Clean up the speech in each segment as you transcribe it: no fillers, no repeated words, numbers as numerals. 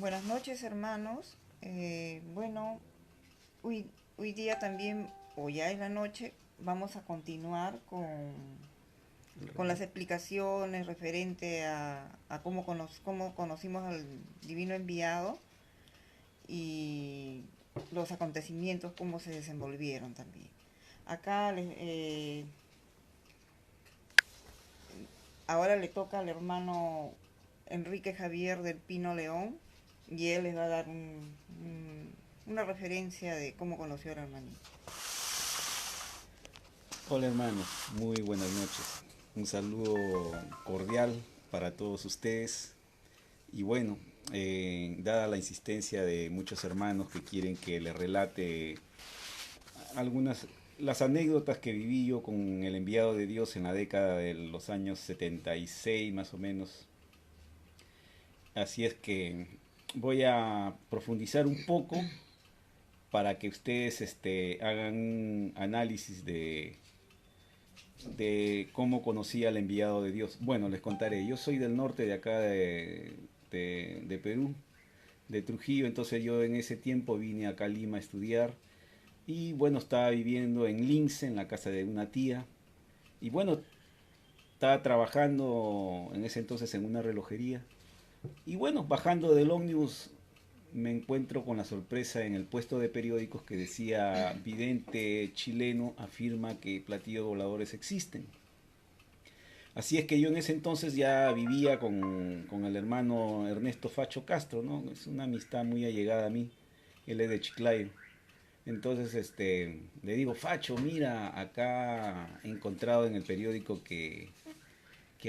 Buenas noches, hermanos. Bueno, hoy día también, o ya en la noche, vamos a continuar con las explicaciones referente a cómo conocimos al divino enviado y los acontecimientos, cómo se desenvolvieron también. Acá ahora le toca al hermano Enrique Javier del Pino León y él les va a dar una referencia de cómo conoció al hermanito. Hola hermanos, muy buenas noches. Un saludo cordial para todos ustedes. Y bueno, dada la insistencia de muchos hermanos que quieren que les relate algunas las anécdotas que viví yo con el enviado de Dios en la década de los años 76 más o menos. Así es que voy a profundizar un poco para que ustedes hagan un análisis de cómo conocí al enviado de Dios. Bueno, les contaré. Yo soy del norte de acá de Perú, de Trujillo, entonces yo en ese tiempo vine acá a Lima a estudiar y bueno, estaba viviendo en Lince, en la casa de una tía. Y bueno, estaba trabajando en ese entonces en una relojería. Y bueno, bajando del ómnibus me encuentro con la sorpresa en el puesto de periódicos que decía: vidente chileno afirma que platillos voladores existen. Así es que yo en ese entonces ya vivía con el hermano Ernesto Facho Castro, ¿no? Es una amistad muy allegada a mí. Él es de Chiclayo. Entonces, le digo: Facho, mira, acá he encontrado en el periódico que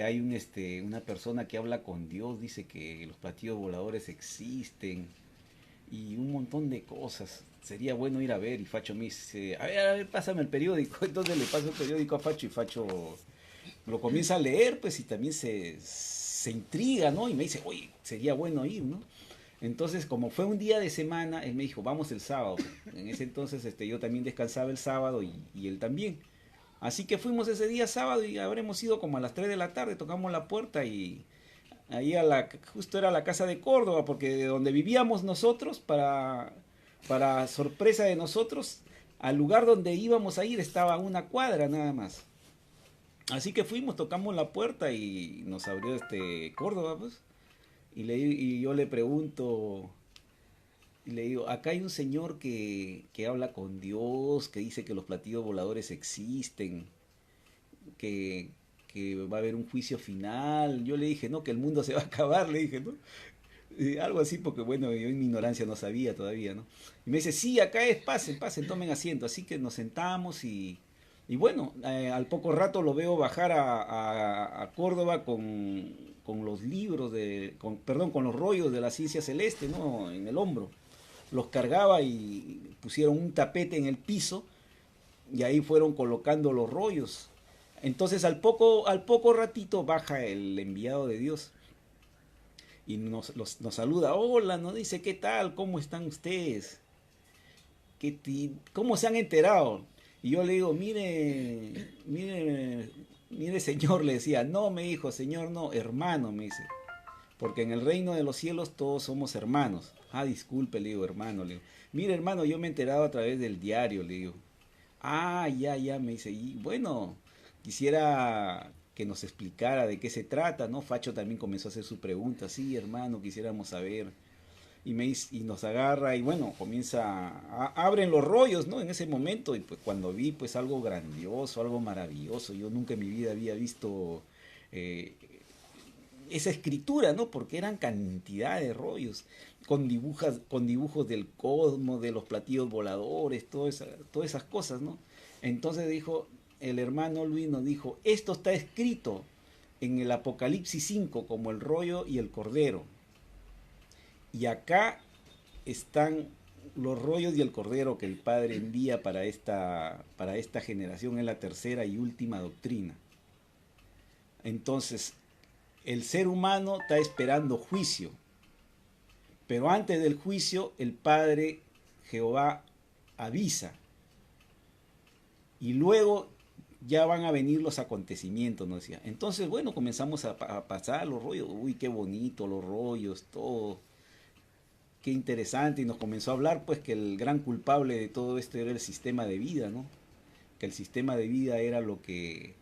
hay una persona que habla con Dios, dice que los platillos voladores existen y un montón de cosas. Sería bueno ir a ver. Y Facho me dice: a ver, pásame el periódico. Entonces le paso el periódico a Facho y Facho lo comienza a leer, pues, y también se intriga, ¿no? Y me dice: oye, sería bueno ir, ¿no? Entonces, como fue un día de semana, él me dijo: vamos el sábado. En ese entonces yo también descansaba el sábado y él también. Así que fuimos ese día sábado y habremos ido como a las 3 de la tarde, tocamos la puerta y ahí justo era la casa de Córdoba, porque de donde vivíamos nosotros, para sorpresa de nosotros, al lugar donde íbamos a ir estaba a una cuadra nada más. Así que fuimos, tocamos la puerta y nos abrió Córdoba, pues. Y yo le pregunto, y le digo: acá hay un señor que habla con Dios, que dice que los platillos voladores existen, que, que va a haber un juicio final. Yo le dije: no, que el mundo se va a acabar, le dije, ¿no? Algo así, porque bueno, yo en mi ignorancia no sabía todavía, ¿no? Y me dice: sí, acá es, pasen, pasen, tomen asiento. Así que nos sentamos y bueno, al poco rato lo veo bajar a Córdoba con los libros, perdón, con los rollos de la ciencia celeste, ¿no? En el hombro. Los cargaba y pusieron un tapete en el piso y ahí fueron colocando los rollos. Entonces al poco ratito baja el enviado de Dios y nos saluda: hola, nos dice: ¿qué tal? ¿Cómo están ustedes? ¿Cómo se han enterado? Y yo le digo: mire, mire, mire señor, le decía. No, me dijo: señor, no, hermano, me dice. Porque en el reino de los cielos todos somos hermanos. Ah, disculpe, le digo: hermano, le digo. Mire, hermano, yo me he enterado a través del diario, le digo. Ah, ya, ya, me dice. Y bueno, quisiera que nos explicara de qué se trata, ¿no? Facho también comenzó a hacer su pregunta: sí, hermano, quisiéramos saber. Y nos agarra y bueno, abren los rollos, ¿no? En ese momento. Y pues cuando vi pues algo grandioso, algo maravilloso. Yo nunca en mi vida había visto eh, esa escritura, ¿no? Porque eran cantidad de rollos con dibujos del cosmos, de los platillos voladores, todas esas cosas, ¿no? Entonces dijo el hermano Luis, nos dijo: esto está escrito en el Apocalipsis 5 como el rollo y el cordero. Y acá están los rollos y el cordero que el Padre envía para esta generación, en la tercera y última doctrina. Entonces, el ser humano está esperando juicio, pero antes del juicio el Padre Jehová avisa y luego ya van a venir los acontecimientos, nos decía. Entonces, bueno, comenzamos a pasar los rollos. Uy, qué bonito los rollos, todo. qué interesante, y nos comenzó a hablar pues que el gran culpable de todo esto era el sistema de vida, ¿no? Que el sistema de vida era lo que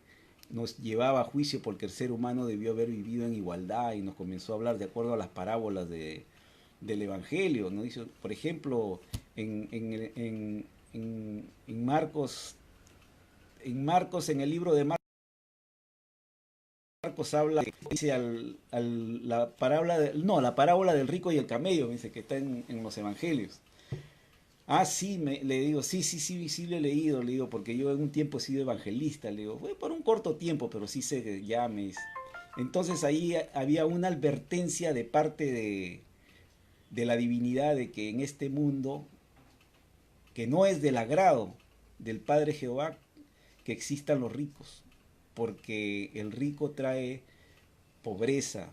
nos llevaba a juicio porque el ser humano debió haber vivido en igualdad, y nos comenzó a hablar de acuerdo a las parábolas del Evangelio, ¿no? Dice, por ejemplo, en Marcos, en el libro de Marcos habla, dice la parábola la parábola del rico y el camello, dice que está en los evangelios. Ah, sí, le digo, sí, lo he leído, le digo, porque yo en un tiempo he sido evangelista, le digo, fue por un corto tiempo, pero sí sé que ya me dice. Entonces ahí había una advertencia de parte de la divinidad de que en este mundo, que no es del agrado del Padre Jehová, que existan los ricos, porque el rico trae pobreza,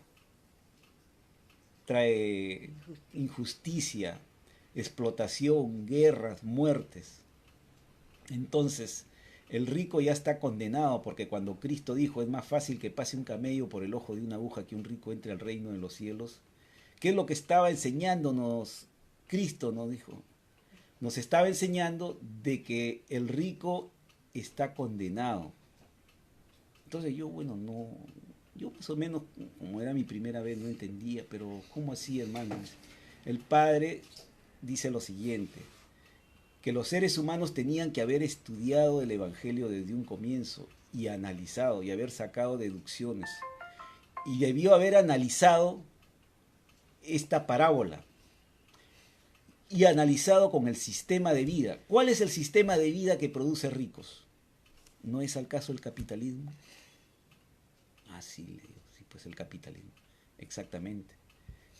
trae injusticia, explotación, guerras, muertes. Entonces, el rico ya está condenado, porque cuando Cristo dijo, es más fácil que pase un camello por el ojo de una aguja que un rico entre al reino de los cielos, ¿qué es lo que estaba enseñándonos Cristo? Nos dijo, nos estaba enseñando de que el rico está condenado. Entonces yo, bueno, no, yo más o menos, como era mi primera vez, no entendía, pero ¿cómo así, hermano? El Padre dice lo siguiente, que los seres humanos tenían que haber estudiado el Evangelio desde un comienzo y analizado y haber sacado deducciones. Y debió haber analizado esta parábola y analizado con el sistema de vida. ¿Cuál es el sistema de vida que produce ricos? ¿No es al caso el capitalismo? Ah, sí, le digo, sí, pues el capitalismo. Exactamente.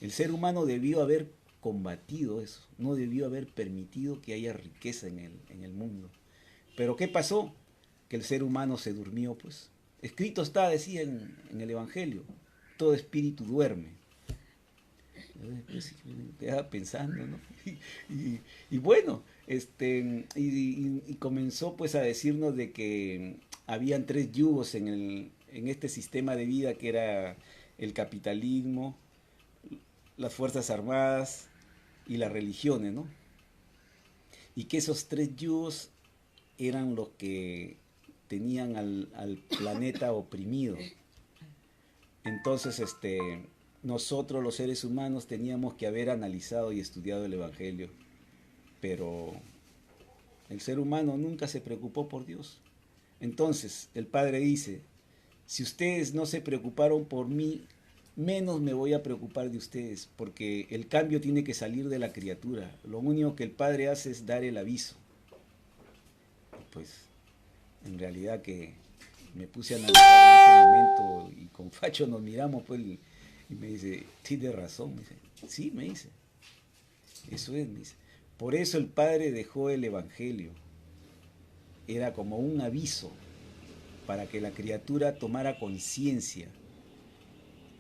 El ser humano debió haber combatido eso, no debió haber permitido que haya riqueza en el mundo. Pero ¿qué pasó? Que el ser humano se durmió, pues. Escrito está, decía en el Evangelio, todo espíritu duerme. Pues, quedaba pensando, ¿no? Y bueno, y comenzó pues a decirnos de que habían tres yugos en este sistema de vida, que era el capitalismo, las fuerzas armadas y las religiones, ¿no? Y que esos tres yugos eran los que tenían al planeta oprimido. Entonces, nosotros los seres humanos teníamos que haber analizado y estudiado el Evangelio, pero el ser humano nunca se preocupó por Dios. Entonces, el Padre dice, si ustedes no se preocuparon por mí, menos me voy a preocupar de ustedes, porque el cambio tiene que salir de la criatura. Lo único que el Padre hace es dar el aviso. Pues, en realidad que me puse a analizar en ese momento y con Facho nos miramos, pues, y me dice, tienes razón, me dice, sí, me dice, eso es, me dice. Por eso el Padre dejó el Evangelio. Era como un aviso para que la criatura tomara conciencia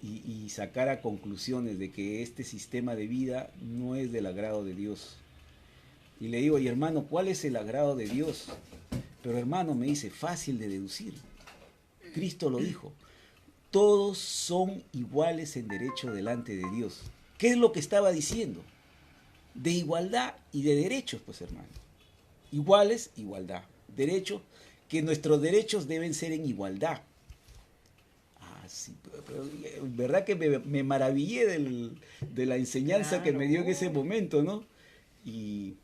y sacara conclusiones de que este sistema de vida no es del agrado de Dios. Y le digo, y hermano, ¿cuál es el agrado de Dios? Pero hermano, me dice, fácil de deducir. Cristo lo dijo, todos son iguales en derecho delante de Dios. ¿Qué es lo que estaba diciendo? De igualdad y de derechos, pues hermano. Iguales, igualdad. Derechos, que nuestros derechos deben ser en igualdad. Ah, sí, pero verdad que me maravillé de la enseñanza que me dio en ese momento, ¿no? Y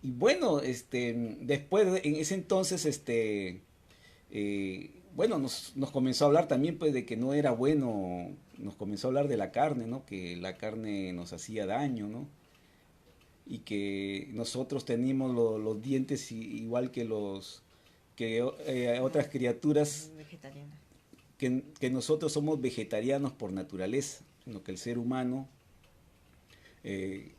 bueno, después, en ese entonces, bueno, nos comenzó a hablar también pues de que no era bueno, nos comenzó a hablar de la carne, ¿no? Que la carne nos hacía daño, ¿no? Y que nosotros teníamos los dientes igual que otras criaturas, Vegetariana. que nosotros somos vegetarianos por naturaleza, sino que el ser humano eh,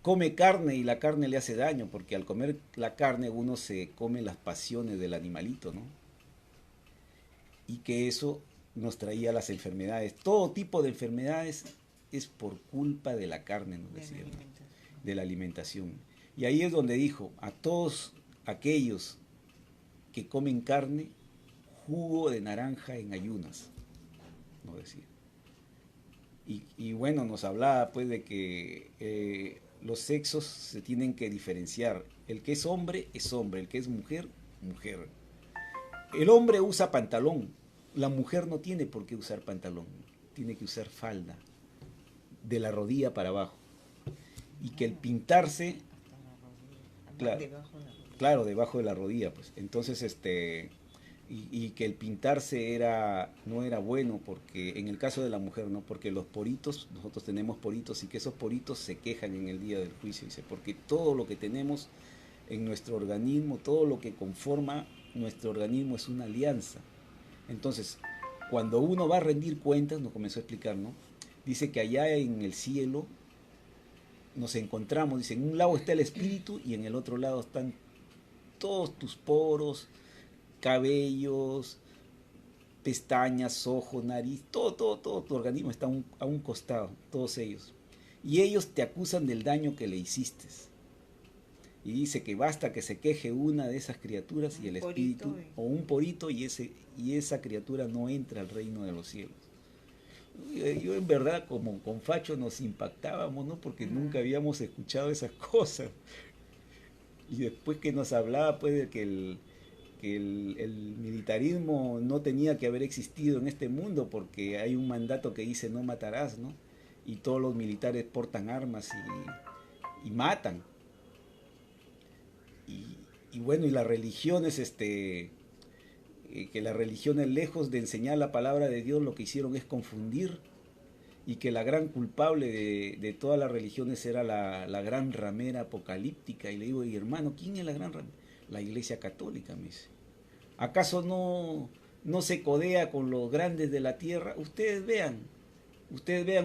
come carne y la carne le hace daño, porque al comer la carne uno se come las pasiones del animalito, ¿no? Y que eso nos traía las enfermedades. Todo tipo de enfermedades es por culpa de la carne, nos decía, de la alimentación. Y ahí es donde dijo, a todos aquellos que comen carne, jugo de naranja en ayunas, nos decía. Y bueno, nos hablaba pues de que los sexos se tienen que diferenciar. El que es hombre, el que es mujer, mujer. El hombre usa pantalón, la mujer no tiene por qué usar pantalón, tiene que usar falda, de la rodilla para abajo. Y que el pintarse, Hasta la rodilla, claro, debajo de la rodilla. claro, debajo de la rodilla, pues. Entonces, y que el pintarse no era bueno, porque en el caso de la mujer, ¿no? Porque los poritos, nosotros tenemos poritos, y que esos poritos se quejan en el día del juicio, dice, porque todo lo que tenemos en nuestro organismo, todo lo que conforma nuestro organismo es una alianza. Entonces, cuando uno va a rendir cuentas, nos comenzó a explicar, ¿no? Dice que allá en el cielo nos encontramos, dice, en un lado está el espíritu y en el otro lado están todos tus poros, cabellos, pestañas, ojos, nariz, todo tu organismo está a un costado, todos ellos. Y ellos te acusan del daño que le hiciste. Y dice que basta que se queje una de esas criaturas y el espíritu, o un porito, y esa criatura no entra al reino de los cielos. Yo en verdad, como con Facho, nos impactábamos, ¿no? Porque nunca habíamos escuchado esas cosas. Y después que nos hablaba pues de que el militarismo no tenía que haber existido en este mundo, porque hay un mandato que dice no matarás, ¿no? Y todos los militares portan armas y matan. Y bueno, y las religiones, que las religiones, lejos de enseñar la palabra de Dios, lo que hicieron es confundir, y que la gran culpable de todas las religiones era la gran ramera apocalíptica. Y le digo, y hermano, ¿quién es la gran ramera? La Iglesia Católica, me dice. ¿Acaso no se codea con los grandes de la tierra? Ustedes vean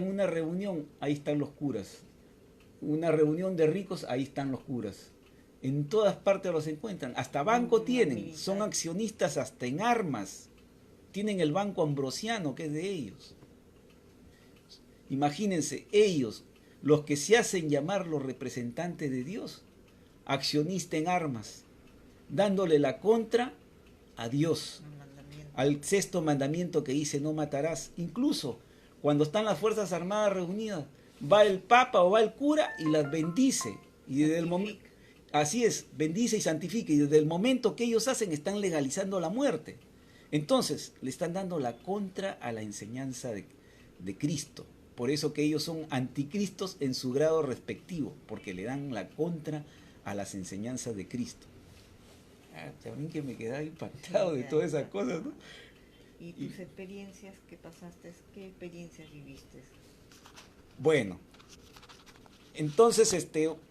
una reunión, ahí están los curas. Una reunión de ricos, ahí están los curas. En todas partes los encuentran. Hasta banco tienen, son accionistas hasta en armas. Tienen el Banco Ambrosiano, que es de ellos. Imagínense, ellos, los que se hacen llamar los representantes de Dios, accionista en armas, dándole la contra a Dios, al sexto mandamiento que dice no matarás. Incluso cuando están las Fuerzas Armadas reunidas, va el Papa o va el cura y las bendice. Y desde el momento, así es, bendice y santifica. Y desde el momento que ellos hacen, están legalizando la muerte. Entonces, le están dando la contra a la enseñanza de Cristo. Por eso que ellos son anticristos en su grado respectivo, porque le dan la contra a las enseñanzas de Cristo. También que me quedaba impactado de todas esas cosas, ¿no? ¿Y tus experiencias que pasaste? ¿Qué experiencias viviste? Bueno, entonces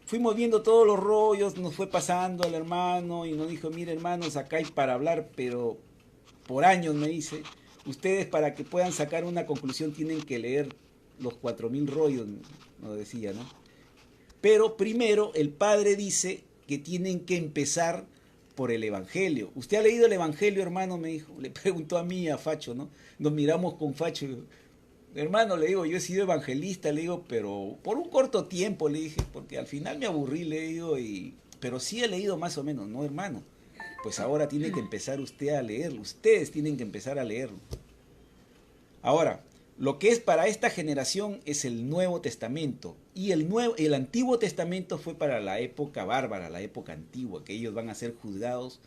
fuimos viendo todos los rollos, nos fue pasando el hermano y nos dijo, mire hermanos, acá hay para hablar, pero por años, me dice, ustedes para que puedan sacar una conclusión tienen que leer los 4000 rollos, nos decía, ¿no? Pero primero el padre dice que tienen que empezar por el Evangelio. ¿Usted ha leído el Evangelio, hermano? Me dijo. Le preguntó a mí, a Facho, ¿no? Nos miramos con Facho. Hermano, le digo, yo he sido evangelista, le digo, pero por un corto tiempo, le dije, porque al final me aburrí, le digo, pero sí he leído más o menos, ¿no, hermano? Pues ahora tiene que empezar usted a leerlo. Ustedes tienen que empezar a leerlo. Ahora, lo que es para esta generación es el Nuevo Testamento. Y el Antiguo Testamento fue para la época bárbara, la época antigua, que ellos van a ser juzgados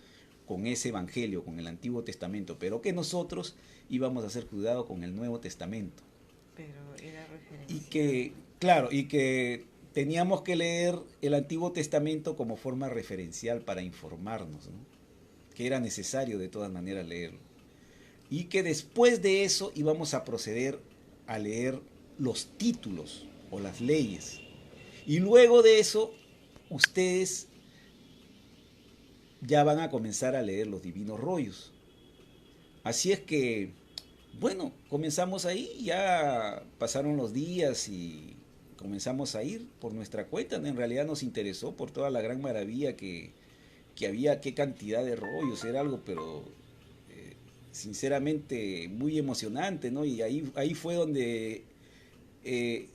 con ese Evangelio, con el Antiguo Testamento, pero que nosotros íbamos a ser juzgados con el Nuevo Testamento. Pero era referencia. Y que teníamos que leer el Antiguo Testamento como forma referencial para informarnos, ¿no? Que era necesario de todas maneras leerlo. Y que después de eso íbamos a proceder a leer los títulos o las leyes. Y luego de eso, ustedes ya van a comenzar a leer los divinos rollos. Así es que, bueno, comenzamos ahí, ya pasaron los días y comenzamos a ir por nuestra cuenta. En realidad nos interesó por toda la gran maravilla que había, qué cantidad de rollos, era algo, pero sinceramente muy emocionante, ¿no? Y ahí fue donde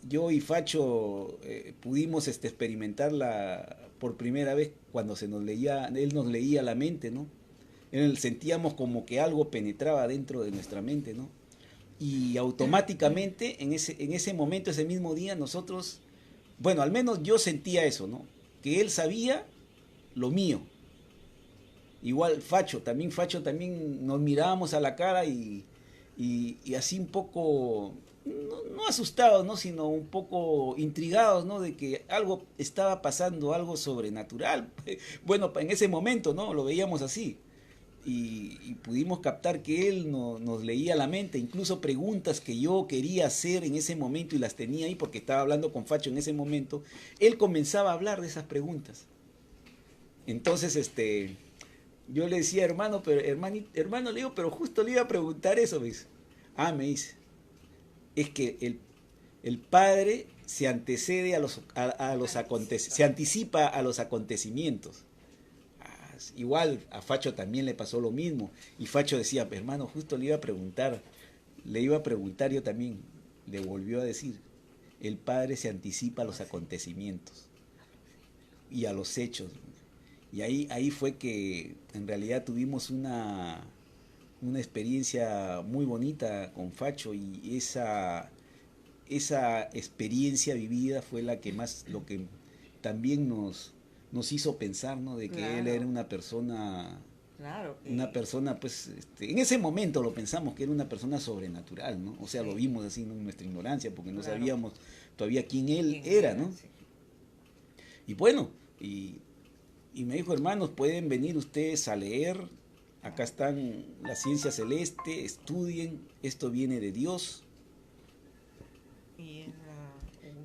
yo y Facho pudimos experimentarla por primera vez cuando él nos leía la mente, ¿no? Sentíamos como que algo penetraba dentro de nuestra mente, ¿no? Y automáticamente en ese momento, ese mismo día, nosotros, bueno, al menos yo sentía eso, ¿no? Que él sabía lo mío. Igual Facho también nos mirábamos a la cara y así un poco, no asustados, ¿no? Sino un poco intrigados, ¿no? De que algo estaba pasando, algo sobrenatural. Bueno, en ese momento, ¿no? Lo veíamos así. Y pudimos captar que él nos leía la mente, incluso preguntas que yo quería hacer en ese momento y las tenía ahí porque estaba hablando con Facho en ese momento, él comenzaba a hablar de esas preguntas. Entonces, yo le decía, hermano, pero hermano, le digo, pero justo le iba a preguntar eso, me dice. Ah, me dice, es que el padre se antecede se anticipa a los acontecimientos. Igual a Facho también le pasó lo mismo. Y Facho decía, hermano, justo le iba a preguntar yo también. Le volvió a decir, el padre se anticipa a los acontecimientos y a los hechos. Y ahí fue que en realidad tuvimos una experiencia muy bonita con Facho, y esa experiencia vivida fue lo que también nos hizo pensar, ¿no? De que Claro. él era una persona, Claro que una persona, pues, en ese momento lo pensamos que era una persona sobrenatural, ¿no? O sea, lo sí, vimos así, ¿no? En nuestra ignorancia, porque no claro. sabíamos todavía quién él ¿Quién era, era? ¿no? Sí. Y bueno, y me dijo, hermanos, pueden venir ustedes a leer, acá están la ciencia celeste, estudien, esto viene de Dios,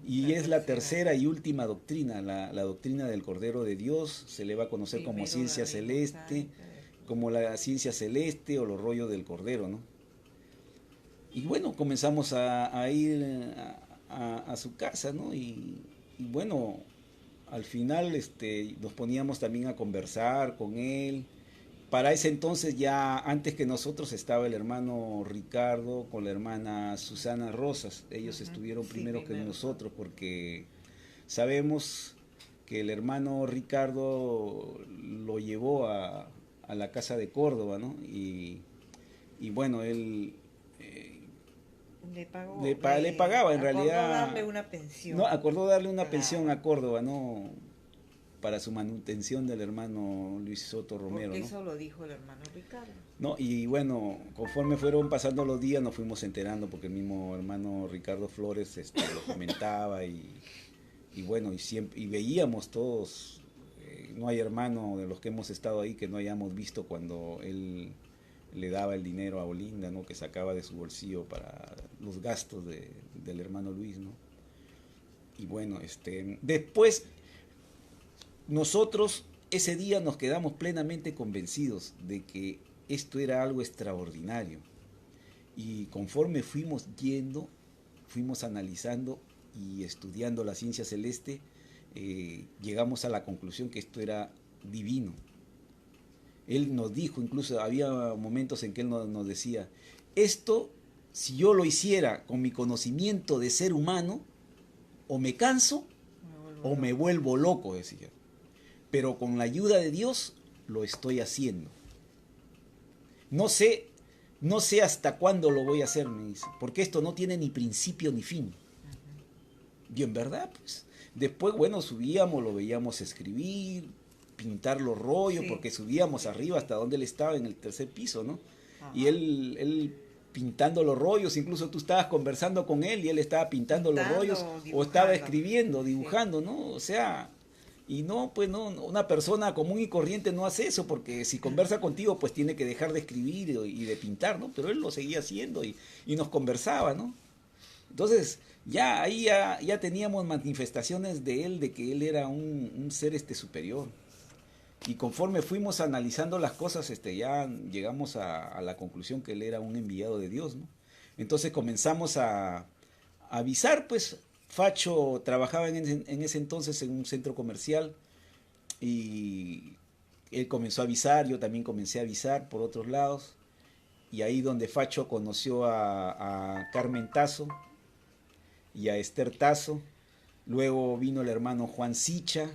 y es la tercera y última doctrina, la doctrina del Cordero de Dios, se le va a conocer como Primero ciencia la ley celeste, mosaica, como la ciencia celeste o los rollos del Cordero, ¿no? Y bueno, comenzamos a ir a su casa, ¿no? Y bueno, al final nos poníamos también a conversar con él. Para ese entonces ya antes que nosotros estaba el hermano Ricardo con la hermana Susana Rosas. Ellos estuvieron sí, primero que primero. nosotros porque sabemos que el hermano Ricardo lo llevó a la casa de Córdoba, ¿no? Y bueno, él Le pagó, le pagaba en acordó realidad, darle una pensión. no, acordó darle una pensión Claro, a Córdoba, ¿no? Para su manutención del hermano Luis Soto Romero, porque ¿no? eso lo dijo el hermano Ricardo. No, y bueno, conforme fueron pasando los días nos fuimos enterando porque el mismo hermano Ricardo Flores lo comentaba y bueno, y veíamos todos, no hay hermano de los que hemos estado ahí que no hayamos visto cuando él le daba el dinero a Olinda, ¿no? Que sacaba de su bolsillo para los gastos del hermano Luis, ¿no? Y bueno, después nosotros ese día nos quedamos plenamente convencidos de que esto era algo extraordinario. Y conforme fuimos yendo, fuimos analizando y estudiando la ciencia celeste, llegamos a la conclusión que esto era divino. Él nos dijo, incluso había momentos en que él nos decía, esto, si yo lo hiciera con mi conocimiento de ser humano, o me canso o me vuelvo loco, decía. Pero con la ayuda de Dios lo estoy haciendo. No sé hasta cuándo lo voy a hacer, me dice, porque esto no tiene ni principio ni fin. Y en verdad, pues, después, bueno, subíamos, lo veíamos escribir, pintar los rollos, Sí. porque subíamos arriba hasta donde él estaba, en el tercer piso, ¿no? Ajá. Y él pintando los rollos, incluso tú estabas conversando con él y él estaba pintando los rollos, o estaba dibujando. escribiendo, Sí. dibujando, ¿no? O sea, y no, pues no, una persona común y corriente no hace eso, porque si conversa contigo, pues tiene que dejar de escribir y de pintar, ¿no? Pero él lo seguía haciendo y nos conversaba, ¿no? Entonces, ya ahí ya teníamos manifestaciones de él, de que él era un ser superior. Y conforme fuimos analizando las cosas, ya llegamos a la conclusión que él era un enviado de Dios, ¿no? Entonces comenzamos a avisar, pues Facho trabajaba en ese entonces en un centro comercial y él comenzó a avisar, yo también comencé a avisar por otros lados, y ahí donde Facho conoció a Carmen Tazo y a Esther Tazo, luego vino el hermano Juan Sicha,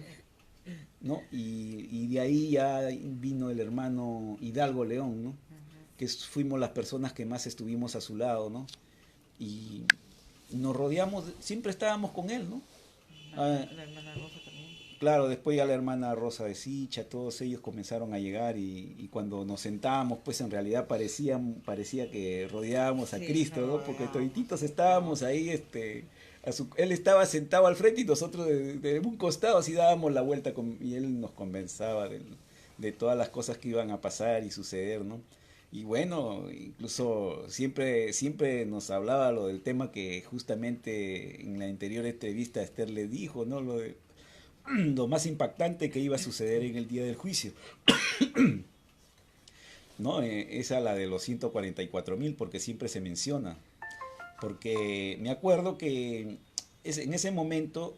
¿no? Y de ahí ya vino el hermano Hidalgo León, ¿no? Que fuimos las personas que más estuvimos a su lado, ¿no? y nos rodeamos, siempre estábamos con él, ¿no? La hermana Rosa también. Claro, después ya la hermana Rosa de Sicha, todos ellos comenzaron a llegar y cuando nos sentábamos, pues en realidad parecía que rodeábamos a Sí, Cristo, nos ¿no? Porque rodeábamos, todititos sí, estábamos ahí, él estaba sentado al frente y nosotros de un costado así dábamos la vuelta y él nos conversaba de todas las cosas que iban a pasar y suceder, ¿no? Y bueno, incluso siempre nos hablaba lo del tema que justamente en la anterior entrevista Esther le dijo, ¿no? Lo más impactante que iba a suceder en el día del juicio, ¿no? Esa la de los 144.000, porque siempre se menciona. Porque me acuerdo que en ese momento,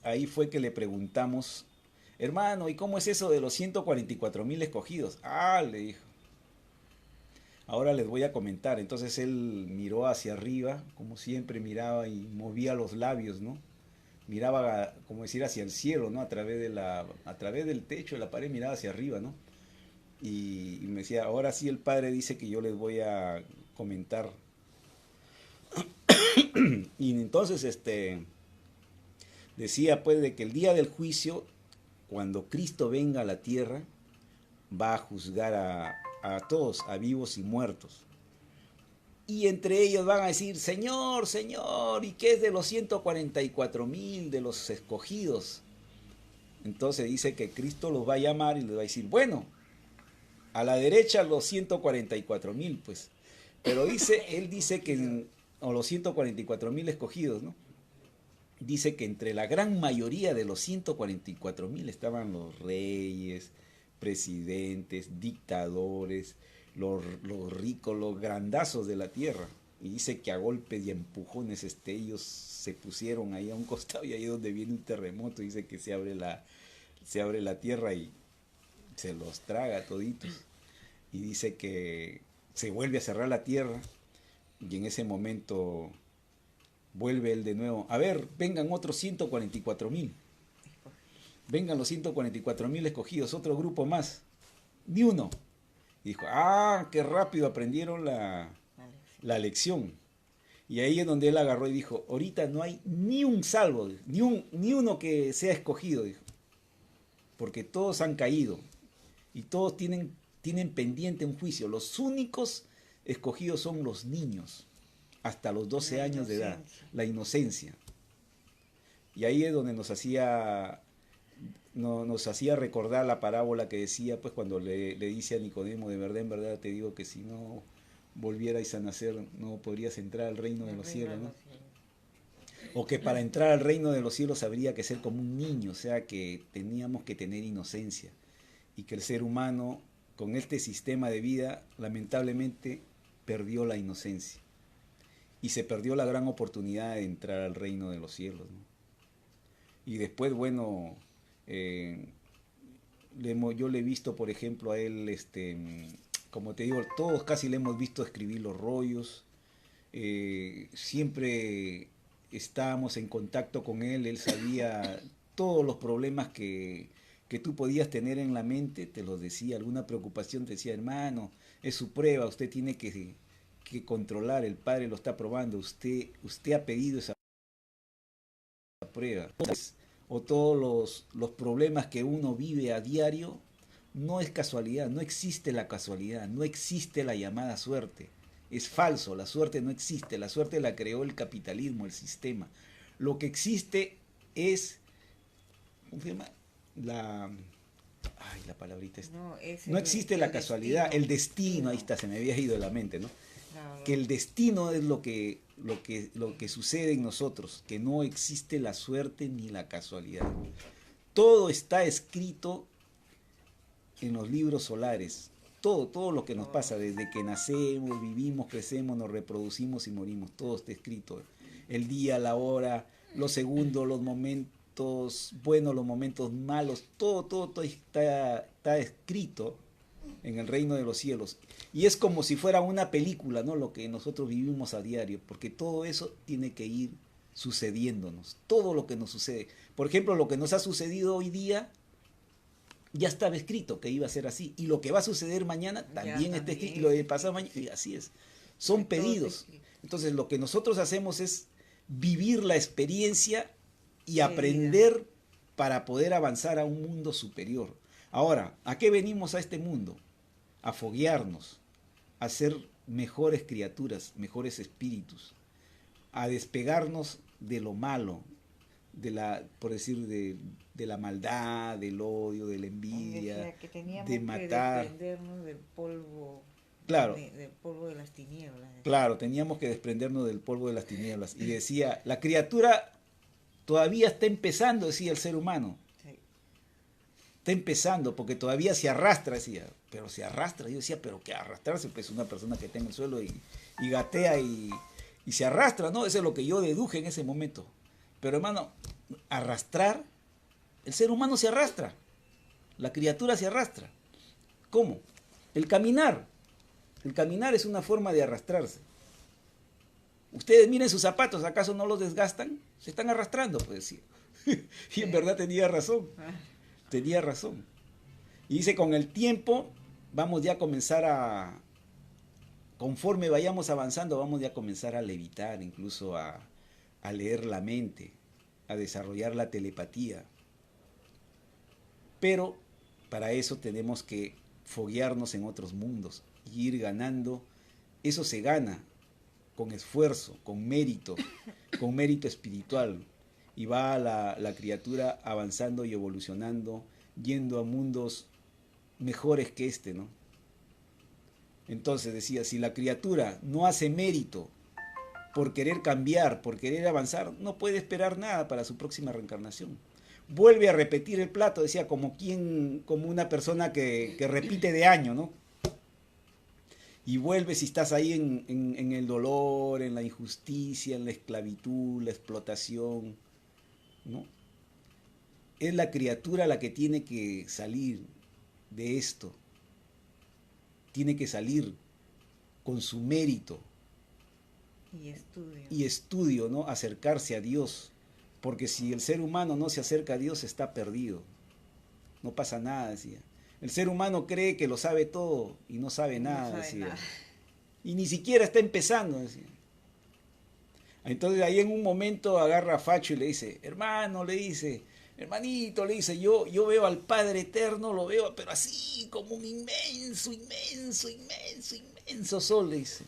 ahí fue que le preguntamos, hermano, ¿y cómo es eso de los 144.000 escogidos? Ah, le dijo. Ahora les voy a comentar. Entonces él miró hacia arriba, como siempre miraba y movía los labios, ¿no? Miraba, como decir, hacia el cielo, ¿no? A través del techo de la pared miraba hacia arriba, ¿no? Y me decía, ahora sí el Padre dice que yo les voy a comentar. Y entonces, decía pues de que el día del juicio, cuando Cristo venga a la tierra, va a juzgar a todos, a vivos y muertos. Y entre ellos van a decir, Señor, Señor, ¿y qué es de los 144.000 de los escogidos? Entonces dice que Cristo los va a llamar y les va a decir, bueno, a la derecha los 144.000, pues. Pero él dice que, o los 144.000 escogidos, ¿no? Dice que entre la gran mayoría de los 144.000 estaban los reyes, presidentes, dictadores, los ricos, los grandazos de la tierra. Y dice que a golpes y empujones ellos se pusieron ahí a un costado y ahí es donde viene un terremoto. Dice que se abre la tierra y se los traga toditos. Y dice que se vuelve a cerrar la tierra y en ese momento vuelve él de nuevo. A ver, vengan otros 144.000. Vengan los 144.000 escogidos, otro grupo más. Ni uno. Y dijo, qué rápido aprendieron la lección. Y ahí es donde él agarró y dijo, ahorita no hay ni un salvo, ni uno que sea escogido, dijo. Porque todos han caído y todos tienen pendiente un juicio. Los únicos escogidos son los niños, hasta los 12 años de edad, la inocencia. Y ahí es donde nos hacía recordar la parábola que decía, pues cuando le dice a Nicodemo, de verdad, en verdad te digo que si no volvierais a nacer, no podrías entrar al reino de los cielos, ¿no? O que para entrar al reino de los cielos habría que ser como un niño, o sea que teníamos que tener inocencia. Y que el ser humano, con este sistema de vida, lamentablemente perdió la inocencia. Y se perdió la gran oportunidad de entrar al reino de los cielos, ¿no? Y después, bueno, yo le he visto, por ejemplo, a él, como te digo, todos casi le hemos visto escribir los rollos. Siempre estábamos en contacto con él sabía todos los problemas que tú podías tener en la mente, te los decía, alguna preocupación, te decía, hermano, es su prueba, usted tiene que controlar, el Padre lo está probando, usted ha pedido esa prueba. O todos los problemas que uno vive a diario, no es casualidad, no existe la casualidad, no existe la llamada suerte. Es falso, la suerte no existe, la suerte la creó el capitalismo, el sistema. Lo que existe es, ¿cómo se llama? La palabrita esta. No existe la casualidad, el destino, ahí está, se me había ido de la mente, ¿no? Que el destino es lo que sucede en nosotros, que no existe la suerte ni la casualidad. Todo está escrito en los libros solares. Todo lo que nos pasa, desde que nacemos, vivimos, crecemos, nos reproducimos y morimos, todo está escrito. El día, la hora, los segundos, los momentos buenos, los momentos malos, todo está escrito en el reino de los cielos. Y es como si fuera una película, ¿no? Lo que nosotros vivimos a diario, porque todo eso tiene que ir sucediéndonos, todo lo que nos sucede. Por ejemplo, lo que nos ha sucedido hoy día, ya estaba escrito que iba a ser así. Y lo que va a suceder mañana también está escrito. Y lo de pasado mañana, y así es. Son pedidos. Entonces lo que nosotros hacemos es vivir la experiencia y De aprender para poder avanzar a un mundo superior. Ahora, ¿a qué venimos a este mundo? A foguearnos, a ser mejores criaturas, mejores espíritus, a despegarnos de lo malo, de la, por decir, de la maldad, del odio, de la envidia, Decía que teníamos de que matar. desprendernos del polvo, Claro, del polvo de las tinieblas. claro, teníamos que desprendernos del polvo de las tinieblas. Y decía, la criatura todavía está empezando, decía el ser humano. Sí. Está empezando, porque todavía se arrastra, decía. Pero se arrastra. Yo decía, pero ¿qué arrastrarse? Pues una persona que está en el suelo y gatea y se arrastra, ¿no? Eso es lo que yo deduje en ese momento. Pero hermano, arrastrar, el ser humano se arrastra. La criatura se arrastra. ¿Cómo? El caminar. El caminar es una forma de arrastrarse. Ustedes miren sus zapatos, ¿acaso no los desgastan? Se están arrastrando, pues decía. Y en verdad tenía razón. Tenía razón. Y dice, con el tiempo vamos ya a comenzar a, conforme vayamos avanzando, vamos ya a comenzar a levitar, incluso a leer la mente, a desarrollar la telepatía. Pero para eso tenemos que foguearnos en otros mundos y ir ganando. Eso se gana con esfuerzo, con mérito espiritual. Y va la criatura avanzando y evolucionando, yendo a mundos mejores que este, ¿no? Entonces decía, si la criatura no hace mérito por querer cambiar, por querer avanzar, no puede esperar nada para su próxima reencarnación. Vuelve a repetir el plato, decía, como una persona que repite de año, ¿no? Y vuelves y estás ahí en el dolor, en la injusticia, en la esclavitud, la explotación, ¿no? Es la criatura la que tiene que salir de esto. Tiene que salir con su mérito y estudio, ¿no? Acercarse a Dios. Porque si el ser humano no se acerca a Dios, está perdido. No pasa nada, decía. El ser humano cree que lo sabe todo y no sabe nada, decía. Nada. Y ni siquiera está empezando, decía. Entonces ahí en un momento agarra a Facho y le dice, hermano, le dice, hermanito, le dice, yo veo al Padre Eterno, lo veo, pero así como un inmenso sol, le dice.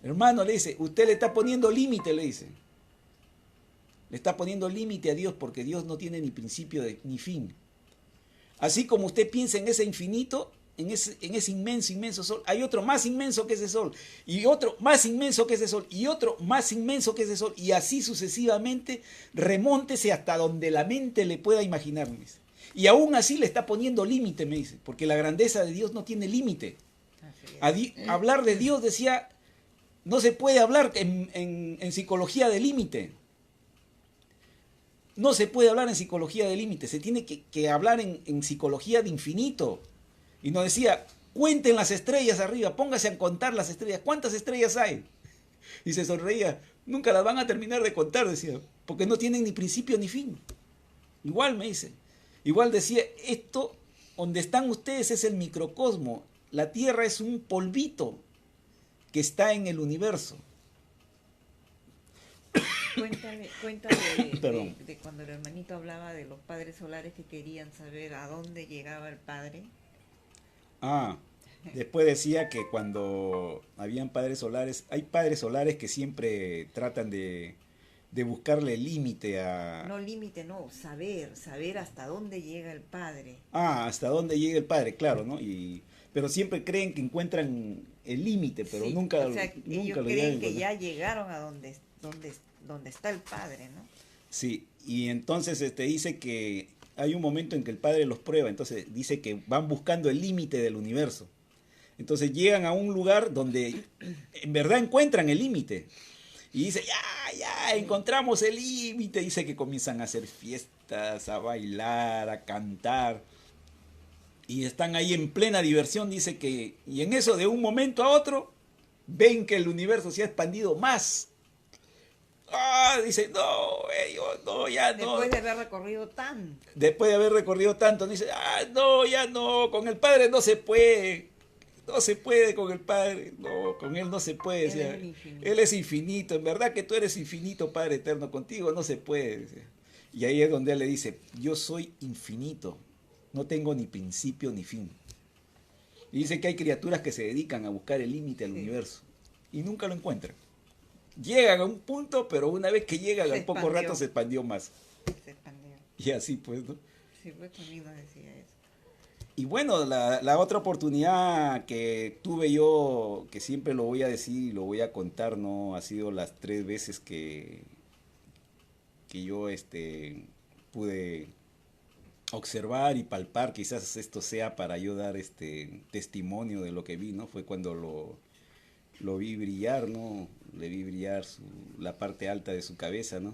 Hermano, le dice, usted le está poniendo límite, le dice. Le está poniendo límite a Dios porque Dios no tiene ni principio ni fin. Así como usted piensa en ese infinito, en ese inmenso sol, hay otro más inmenso que ese sol, y otro más inmenso que ese sol, y otro más inmenso que ese sol, y así sucesivamente, remóntese hasta donde la mente le pueda imaginar, me dice. Y aún así le está poniendo límite, me dice, porque la grandeza de Dios no tiene límite. Hablar de Dios, decía, no se puede hablar en psicología de límite. No se puede hablar en psicología de límite, se tiene que hablar en psicología de infinito. Y nos decía, cuenten las estrellas arriba, póngase a contar las estrellas. ¿Cuántas estrellas hay? Y se sonreía, nunca las van a terminar de contar, decía, porque no tienen ni principio ni fin. Igual me dice, igual decía, esto, donde están ustedes es el microcosmo, la Tierra es un polvito que está en el universo. Cuéntale de cuando el hermanito hablaba de los padres solares que querían saber a dónde llegaba el padre. Después decía que cuando habían padres solares, hay padres solares que siempre tratan de buscarle límite a... No límite, no, saber hasta dónde llega el padre. Hasta dónde llega el padre, claro, ¿no? Pero siempre creen que encuentran el límite, pero sí, nunca, o sea, nunca ellos lo creen que ya llegaron a donde está el padre, ¿no? Sí, y entonces dice que hay un momento en que el padre los prueba, entonces dice que van buscando el límite del universo. Entonces llegan a un lugar donde en verdad encuentran el límite. Y dice, ya, encontramos el límite. Dice que comienzan a hacer fiestas, a bailar, a cantar. Y están ahí en plena diversión, dice que... Y en eso, de un momento a otro, ven que el universo se ha expandido más. Dice, no, ya no. Después de haber recorrido tanto. Dice, no, ya no, con el padre no se puede. no se puede con el Padre, no, con Él no se puede, Él decía. es el infinito. Él es infinito, en verdad que tú eres infinito, Padre eterno, contigo no se puede, decía. Y ahí es donde Él le dice, yo soy infinito, no tengo ni principio ni fin. Y dice que hay criaturas que se dedican a buscar el límite al Sí. universo y nunca lo encuentran. Llegan a un punto, pero una vez que llegan, Se al poco expandió. rato se expandió más. Se expandió. Y así pues, ¿no? Sí, pues también nos decía eso. Y bueno, la otra oportunidad que tuve yo, que siempre lo voy a decir y lo voy a contar, ¿no? Ha sido las 3 veces que yo pude observar y palpar, quizás esto sea para yo dar testimonio de lo que vi, ¿no? Fue cuando lo vi brillar, ¿no? Le vi brillar la parte alta de su cabeza, ¿no?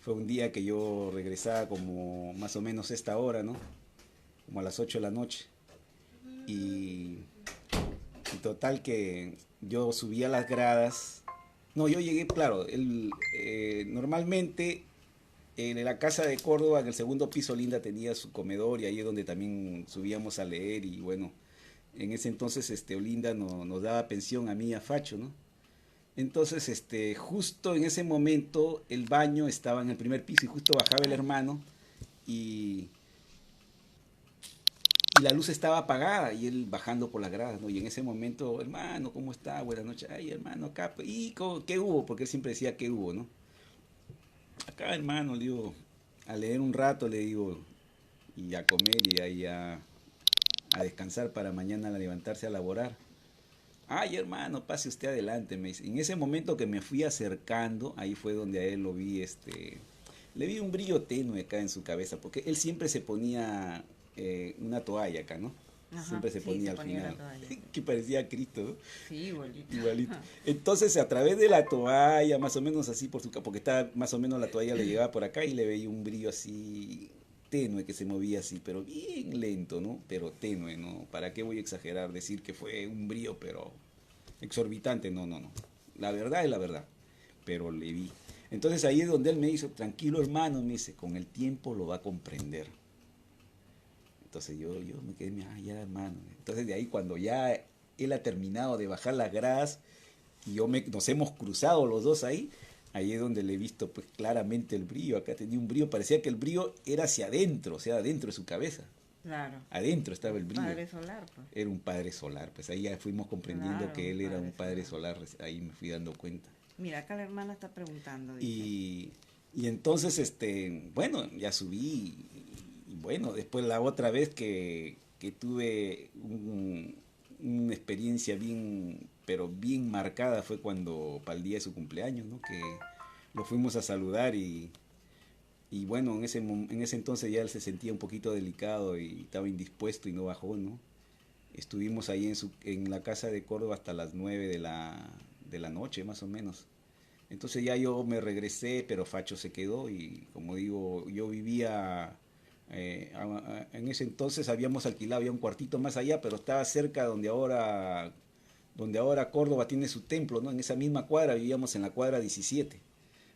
Fue un día que yo regresaba como más o menos esta hora, ¿no? Como a las 8 de la noche. Y, y total que yo subí a las gradas. No, yo llegué, claro, normalmente en la casa de Córdoba, en el segundo piso, Linda tenía su comedor y ahí es donde también subíamos a leer y bueno, en ese entonces Olinda nos daba pensión a mí y a Facho, ¿no? Entonces, justo en ese momento el baño estaba en el primer piso y justo bajaba el hermano y, y la luz estaba apagada y él bajando por las gradas, ¿no? Y en ese momento, hermano, ¿cómo está? Buenas noches. Ay, hermano, acá. ¿Y qué hubo? Porque él siempre decía qué hubo, ¿no? Acá, hermano, le digo, a leer un rato, le digo, y a comer y ahí a descansar para mañana levantarse a laborar. Ay, hermano, pase usted adelante, me dice. En ese momento que me fui acercando, ahí fue donde a él lo vi, le vi un brillo tenue acá en su cabeza, porque él siempre se ponía una toalla acá, ¿no? Ajá, Siempre se sí, ponía se al ponía la final, toalla. que parecía Cristo, ¿no? Sí, igualito. Igualito. Ajá. Entonces, a través de la toalla, más o menos así por porque estaba más o menos la toalla le llegaba por acá y le veía un brillo así tenue que se movía así, pero bien lento, ¿no? Pero tenue, ¿no? ¿Para qué voy a exagerar? Decir que fue un brillo, pero exorbitante, no, no, no. La verdad es la verdad, pero le vi. Entonces ahí es donde él me dice, tranquilo hermano, me dice, con el tiempo lo va a comprender. Entonces yo me quedé, ya hermano. Entonces de ahí cuando ya él ha terminado de bajar las gradas y nos hemos cruzado los dos ahí es donde le he visto pues claramente el brillo. Acá tenía un brillo, parecía que el brillo era hacia adentro, o sea, adentro de su cabeza. Claro. Adentro estaba el brillo. Padre solar, pues. Era un padre solar, pues ahí ya fuimos comprendiendo Claro, que él un era un padre padre solar, ahí me fui dando cuenta. Mira, acá la hermana está preguntando, dice. Y entonces, bueno, ya subí. Y bueno, después la otra vez que tuve una experiencia bien, pero bien marcada fue cuando, para el día de su cumpleaños, ¿no? Que lo fuimos a saludar y bueno, en ese entonces ya él se sentía un poquito delicado y estaba indispuesto y no bajó, ¿no? Estuvimos ahí en la casa de Córdoba hasta las 9 de la noche, más o menos. Entonces ya yo me regresé, pero Facho se quedó y como digo, yo vivía, en ese entonces habíamos alquilado, había un cuartito más allá, pero estaba cerca donde ahora Córdoba tiene su templo, ¿no? En esa misma cuadra, vivíamos en la cuadra 17.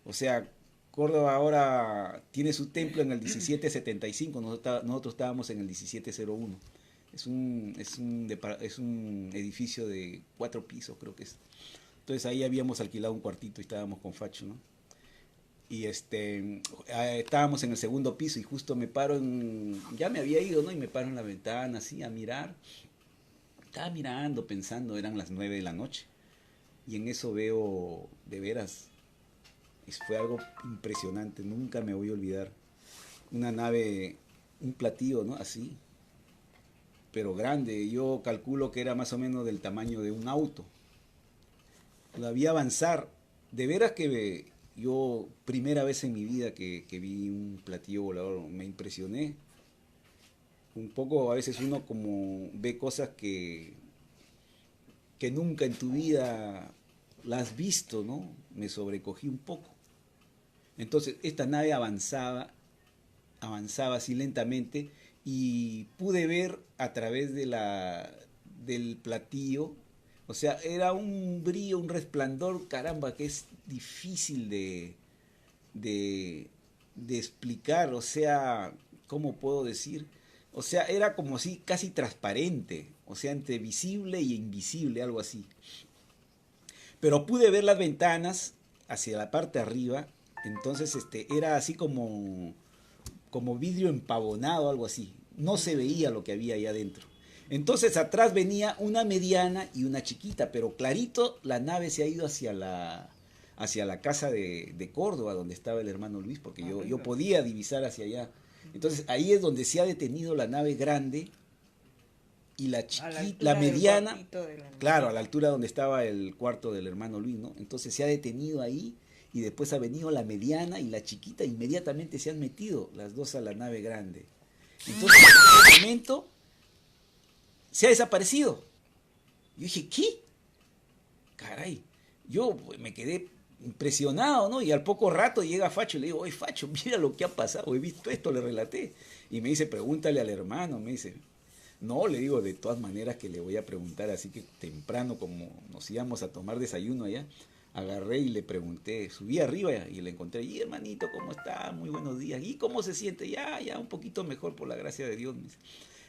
O sea, Córdoba ahora tiene su templo en el 1775, nosotros estábamos en el 1701. Es un edificio de 4 pisos, creo que es. Entonces ahí habíamos alquilado un cuartito y estábamos con Facho, ¿no? Y estábamos en el segundo piso y justo me paro ya me había ido, ¿no? Y me paro en la ventana así a mirar. Estaba mirando, pensando, eran las 9 de la noche. Y en eso veo, de veras, fue algo impresionante, nunca me voy a olvidar. Una nave, un platillo, ¿no? Así, pero grande. Yo calculo que era más o menos del tamaño de un auto. La vi avanzar. De veras que yo, primera vez en mi vida que vi un platillo volador, me impresioné. Un poco, a veces uno como ve cosas que nunca en tu vida las has visto, ¿no? Me sobrecogí un poco. Entonces, esta nave avanzaba así lentamente y pude ver a través del platillo, o sea, era un brillo, un resplandor, caramba, que es difícil de explicar, o sea, ¿cómo puedo decir? O sea, era como si casi transparente, o sea, entre visible y invisible, algo así. Pero pude ver las ventanas hacia la parte de arriba, entonces era así como vidrio empavonado, algo así. No se veía lo que había ahí adentro. Entonces atrás venía una mediana y una chiquita, pero clarito la nave se ha ido hacia la casa de Córdoba, donde estaba el hermano Luis, porque yo podía divisar hacia allá. Entonces ahí es donde se ha detenido la nave grande y la chiquita, la mediana, claro, a la altura donde estaba el cuarto del hermano Luis, ¿no? Entonces se ha detenido ahí y después ha venido la mediana y la chiquita, inmediatamente se han metido las dos a la nave grande. Entonces en ese momento se ha desaparecido. Yo dije, ¿qué? Caray, yo me quedé impresionado, ¿no? Y al poco rato llega Facho y le digo, oye Facho, mira lo que ha pasado, he visto esto, le relaté. Y me dice, pregúntale al hermano, me dice. No, le digo, de todas maneras que le voy a preguntar, así que temprano, como nos íbamos a tomar desayuno allá, agarré y le pregunté, subí arriba y le encontré, y hermanito, ¿cómo está? Muy buenos días. ¿Y cómo se siente? Ya un poquito mejor por la gracia de Dios, me dice.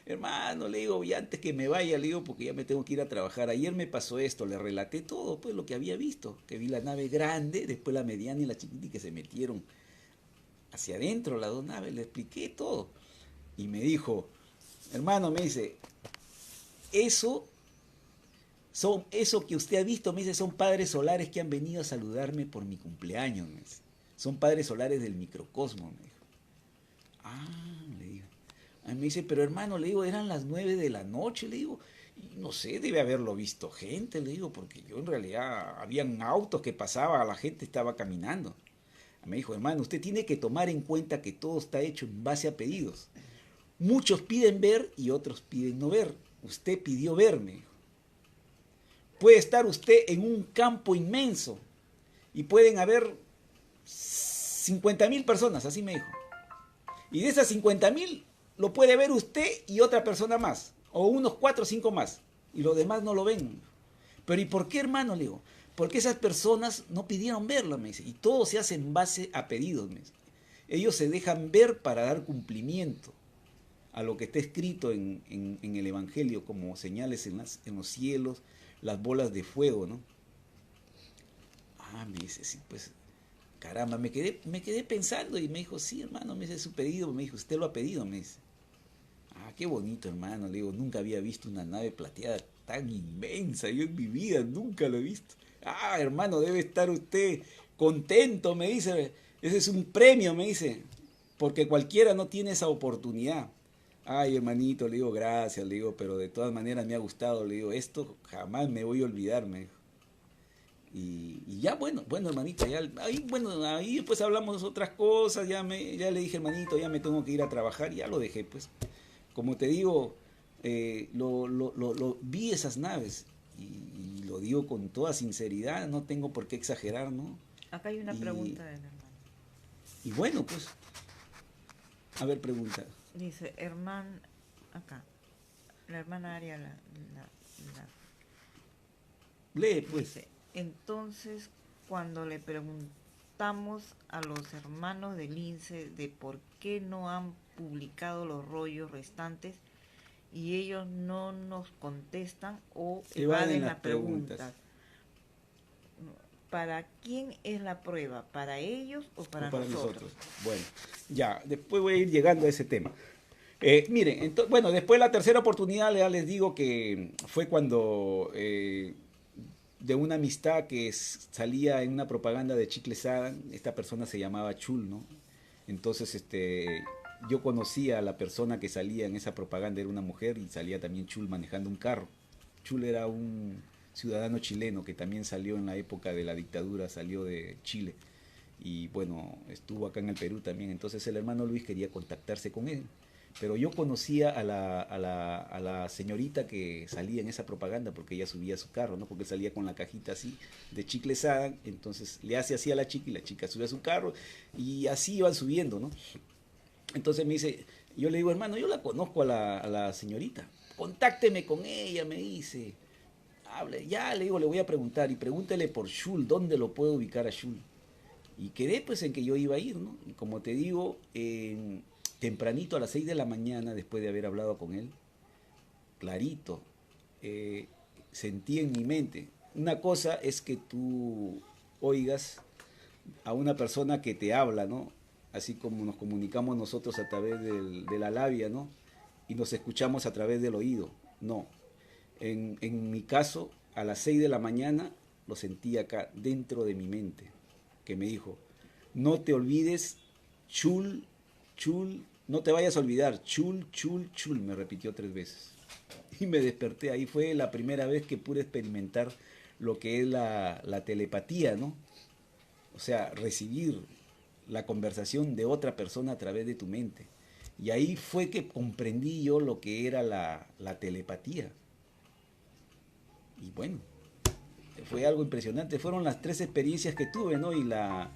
Hermano, le digo, y antes que me vaya, le digo, porque ya me tengo que ir a trabajar. Ayer me pasó esto, le relaté todo, pues lo que había visto, que vi la nave grande, después la mediana y la chiquita y que se metieron hacia adentro las dos naves, le expliqué todo. Y me dijo, hermano, me dice, eso que usted ha visto, me dice, son padres solares que han venido a saludarme por mi cumpleaños, me dice. Son padres solares del microcosmo, me dijo. Ah, le digo. A mí me dice, pero hermano, le digo, eran las 9 de la noche, le digo, y no sé, debe haberlo visto gente, le digo, porque yo en realidad habían autos que pasaban, la gente estaba caminando. Me dijo, hermano, usted tiene que tomar en cuenta que todo está hecho en base a pedidos. Muchos piden ver y otros piden no ver. Usted pidió ver, me dijo. Puede estar usted en un campo inmenso y pueden haber 50.000 personas, así me dijo. Y de esas 50.000 lo puede ver usted y otra persona más, o unos 4 o 5 más, y los demás no lo ven. Pero ¿y por qué, hermano? Le digo, porque esas personas no pidieron verlo, me dice, y todo se hace en base a pedidos, me dice. Ellos se dejan ver para dar cumplimiento a lo que está escrito en el Evangelio, como señales en los cielos, las bolas de fuego, ¿no? Ah, me dice, sí, pues, caramba, me quedé pensando y me dijo, sí, hermano, me dice, su pedido, me dijo, usted lo ha pedido, me dice. Ah, qué bonito, hermano, le digo, nunca había visto una nave plateada tan inmensa, yo en mi vida nunca lo he visto. Ah, hermano, debe estar usted contento, me dice, ese es un premio, me dice, porque cualquiera no tiene esa oportunidad. Ay, hermanito, le digo, gracias, le digo, pero de todas maneras me ha gustado, le digo, esto jamás me voy a olvidar, me dijo. Y ya, bueno, hermanito, ahí pues hablamos otras cosas, ya le dije, hermanito, ya me tengo que ir a trabajar, ya lo dejé, pues. Como te digo, vi esas naves y lo digo con toda sinceridad, no tengo por qué exagerar, ¿no? Acá hay una pregunta del hermano. Y bueno, pues, a ver, pregunta. Dice, acá, la hermana Aria lee, pues. Dice, entonces, cuando le preguntamos a los hermanos del INSE de por qué no han publicado los rollos restantes y ellos no nos contestan o evaden las preguntas. ¿Para quién es la prueba? ¿Para ellos o para nosotros? Bueno, ya, después voy a ir llegando a ese tema. Miren, bueno, después la tercera oportunidad ya les digo que fue cuando de una amistad que salía en una propaganda de Chicle Sagan, esta persona se llamaba Chul, ¿no? Entonces, yo conocía a la persona que salía en esa propaganda, era una mujer y salía también Chul manejando un carro. Chul era un ciudadano chileno que también salió en la época de la dictadura, salió de Chile y bueno, estuvo acá en el Perú también. Entonces el hermano Luis quería contactarse con él, pero yo conocía a la señorita que salía en esa propaganda porque ella subía a su carro, ¿no? Porque salía con la cajita así de Chicle Sagan, entonces le hace así a la chica y la chica sube a su carro y así iban subiendo, ¿no? Entonces me dice, yo le digo, hermano, yo la conozco a la señorita, contácteme con ella, me dice. Hable, ya le digo, le voy a preguntar y pregúntele por Shul, ¿dónde lo puedo ubicar a Shul? Y quedé pues en que yo iba a ir, ¿no? Y como te digo, tempranito a las 6 de la mañana, después de haber hablado con él, clarito, sentí en mi mente. Una cosa es que tú oigas a una persona que te habla, ¿no? Así como nos comunicamos nosotros a través de la labia, ¿no? Y nos escuchamos a través del oído. No. En mi caso, a las 6 de la mañana, lo sentí acá, dentro de mi mente, que me dijo, no te olvides, chul, chul, no te vayas a olvidar, chul, chul, chul, me repitió 3 veces. Y me desperté, ahí fue la primera vez que pude experimentar lo que es la telepatía, ¿no? O sea, recibir la conversación de otra persona a través de tu mente. Y ahí fue que comprendí yo lo que era la telepatía. Y bueno, fue algo impresionante. Fueron las 3 experiencias que tuve, ¿no? Y la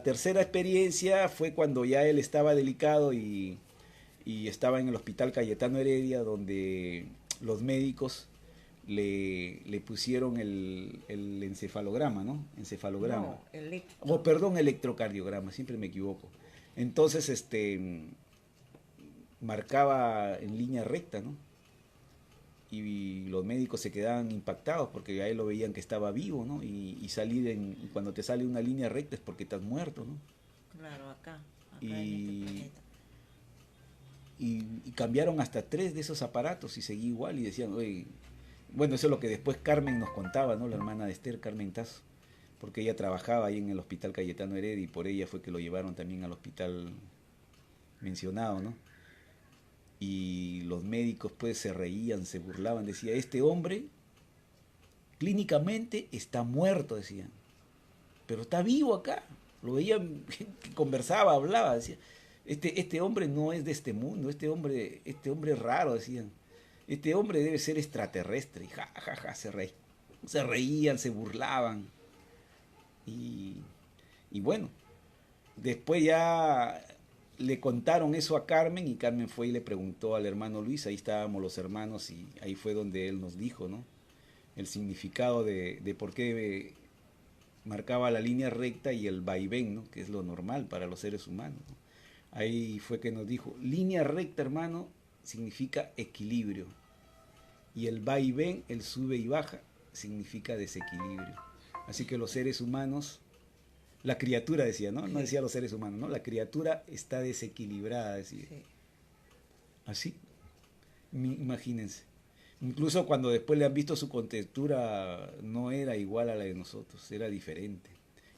tercera experiencia fue cuando ya él estaba delicado y estaba en el hospital Cayetano Heredia, donde los médicos le pusieron el encefalograma, ¿no? Encefalograma. No, Oh, perdón, electrocardiograma, siempre me equivoco. Entonces, marcaba en línea recta, ¿no? Y los médicos se quedaban impactados porque a él lo veían que estaba vivo, ¿no? Y salir y cuando te sale una línea recta es porque estás muerto, ¿no? claro, acá en este Y, planeta. y cambiaron hasta 3 de esos aparatos y seguí igual y decían, oye, bueno, eso es lo que después Carmen nos contaba, ¿no? La hermana de Esther, Carmen Tazo, porque ella trabajaba ahí en el hospital Cayetano Heredia y por ella fue que lo llevaron también al hospital mencionado, ¿no? Y los médicos pues se reían, se burlaban, decía, este hombre clínicamente está muerto, decían, pero está vivo acá. Lo veían, conversaba, hablaba, decía, este hombre no es de este mundo, este hombre es raro, decían. Este hombre debe ser extraterrestre. Y ja, ja, ja, se reían, se burlaban. Y, y bueno, después ya le contaron eso a Carmen y Carmen fue y le preguntó al hermano Luis, ahí estábamos los hermanos y ahí fue donde él nos dijo, ¿no? El significado de por qué marcaba la línea recta y el vaivén, ¿no? Que es lo normal para los seres humanos, ¿no? Ahí fue que nos dijo, línea recta, hermano, significa equilibrio. Y el vaivén, el sube y baja, significa desequilibrio. Así que los seres humanos, la criatura decía, ¿no? No Sí, decía los seres humanos, ¿no? La criatura está desequilibrada, decía. sí. Así, imagínense. Incluso cuando después le han visto su contextura, no era igual a la de nosotros, era diferente.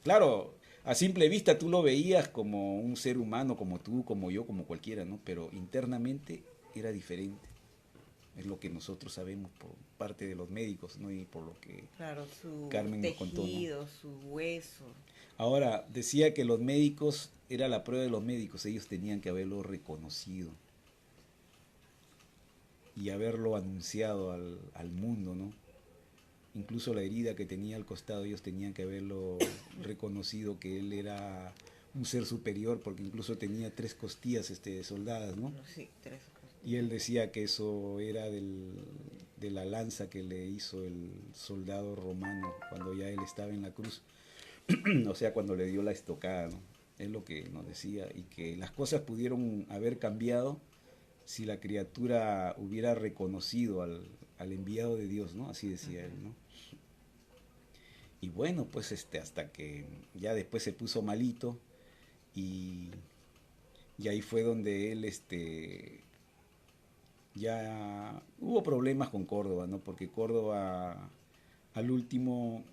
Claro, a simple vista tú lo veías como un ser humano, como tú, como yo, como cualquiera, ¿no? Pero internamente era diferente. Es lo que nosotros sabemos por parte de los médicos, ¿no? Y por lo que Claro, su Carmen nos contó, ¿no? tejido, su hueso. Ahora, decía que los médicos, era la prueba de los médicos, ellos tenían que haberlo reconocido y haberlo anunciado al mundo, ¿no? Incluso la herida que tenía al costado, ellos tenían que haberlo reconocido que él era un ser superior, porque incluso tenía 3 costillas soldadas, ¿no? No, sí, 3 cosas. Y él decía que eso era de la lanza que le hizo el soldado romano cuando ya él estaba en la cruz, o sea, cuando le dio la estocada, ¿no? Es lo que nos decía, y que las cosas pudieron haber cambiado si la criatura hubiera reconocido al enviado de Dios, ¿no? Así decía él, ¿no? Y bueno, pues hasta que ya después se puso malito y, y ahí fue donde él ya hubo problemas con Córdoba, ¿no? Porque Córdoba al último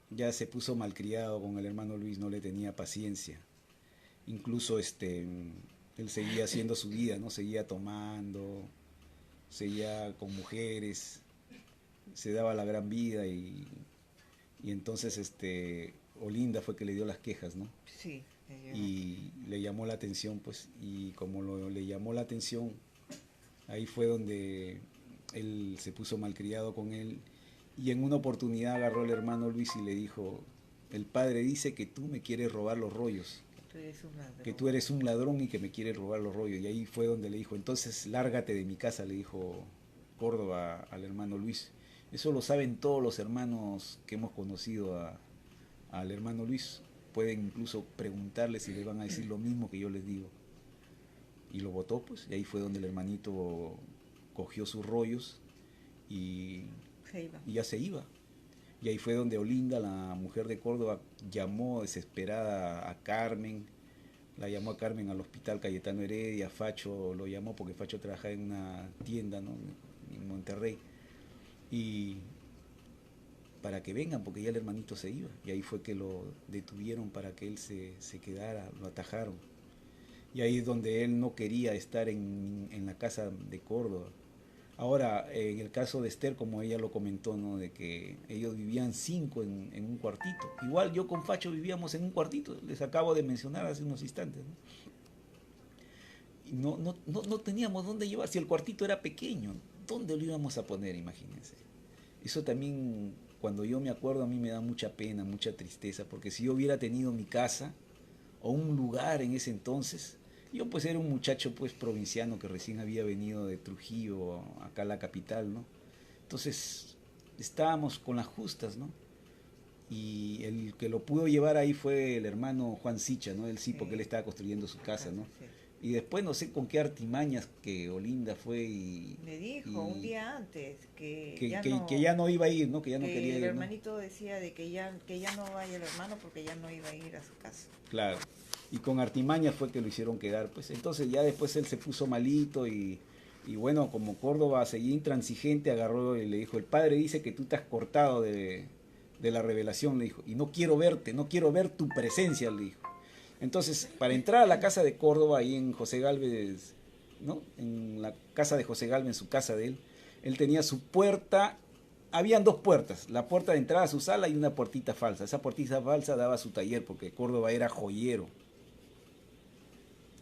ya se puso malcriado con el hermano Luis, no le tenía paciencia. Incluso él seguía haciendo su vida, ¿no? Seguía tomando, seguía con mujeres, se daba la gran vida y entonces Olinda fue que le dio las quejas, ¿no? Sí, Y le llamó la atención, pues, y como le llamó la atención, ahí fue donde él se puso malcriado con él y en una oportunidad agarró al hermano Luis y le dijo, el padre dice que tú me quieres robar los rollos, tú eres un ladrón. que tú eres un ladrón y que me quieres robar los rollos. Y ahí fue donde le dijo, entonces lárgate de mi casa, le dijo Córdoba al hermano Luis. Eso lo saben todos los hermanos que hemos conocido al hermano Luis. Pueden incluso preguntarle si le van a decir lo mismo que yo les digo. y lo botó, pues, y ahí fue donde el hermanito cogió sus rollos y, Se iba. y ya se iba. Y ahí fue donde Olinda, la mujer de Córdoba, llamó desesperada a Carmen, la llamó a Carmen al hospital Cayetano Heredia, Facho lo llamó porque Facho trabajaba en una tienda, ¿no?, en Monterrey, y para que vengan, porque ya el hermanito se iba, y ahí fue que lo detuvieron para que él se quedara, lo atajaron. Y ahí es donde él no quería estar en la casa de Córdoba. Ahora, en el caso de Esther, como ella lo comentó, ¿no?, de que ellos vivían 5 en un cuartito. Igual yo con Facho vivíamos en un cuartito, les acabo de mencionar hace unos instantes, ¿no? Y no teníamos dónde llevar, si el cuartito era pequeño, ¿dónde lo íbamos a poner? Imagínense. Eso también, cuando yo me acuerdo, a mí me da mucha pena, mucha tristeza, porque si yo hubiera tenido mi casa o un lugar en ese entonces, yo pues era un muchacho pues provinciano que recién había venido de Trujillo acá a la capital, ¿no? Entonces estábamos con las justas, ¿no? Y el que lo pudo llevar ahí fue el hermano Juan Sicha, ¿no? Él sí, porque él Sí, estaba construyendo su casa, ¿no? sí. Y después no sé con qué artimañas que Olinda fue Me dijo un y día antes que que, ya que ya no, no iba a ir, ¿no? Que ya no que quería el ir, ¿no? hermanito decía de que ya no vaya el hermano porque ya no iba a ir a su casa. Claro. Y con artimañas fue que lo hicieron quedar, pues. Entonces ya después él se puso malito y bueno, como Córdoba seguía intransigente, agarró y le dijo, el padre dice que tú te has cortado de la revelación, le dijo, y no quiero verte, no quiero ver tu presencia, le dijo. Entonces, para entrar a la casa de Córdoba, ahí en José Gálvez, ¿no? En la casa de José Gálvez, en su casa de él tenía su puerta, habían 2 puertas, la puerta de entrada a su sala y una puertita falsa. Esa puertita falsa daba a su taller porque Córdoba era joyero.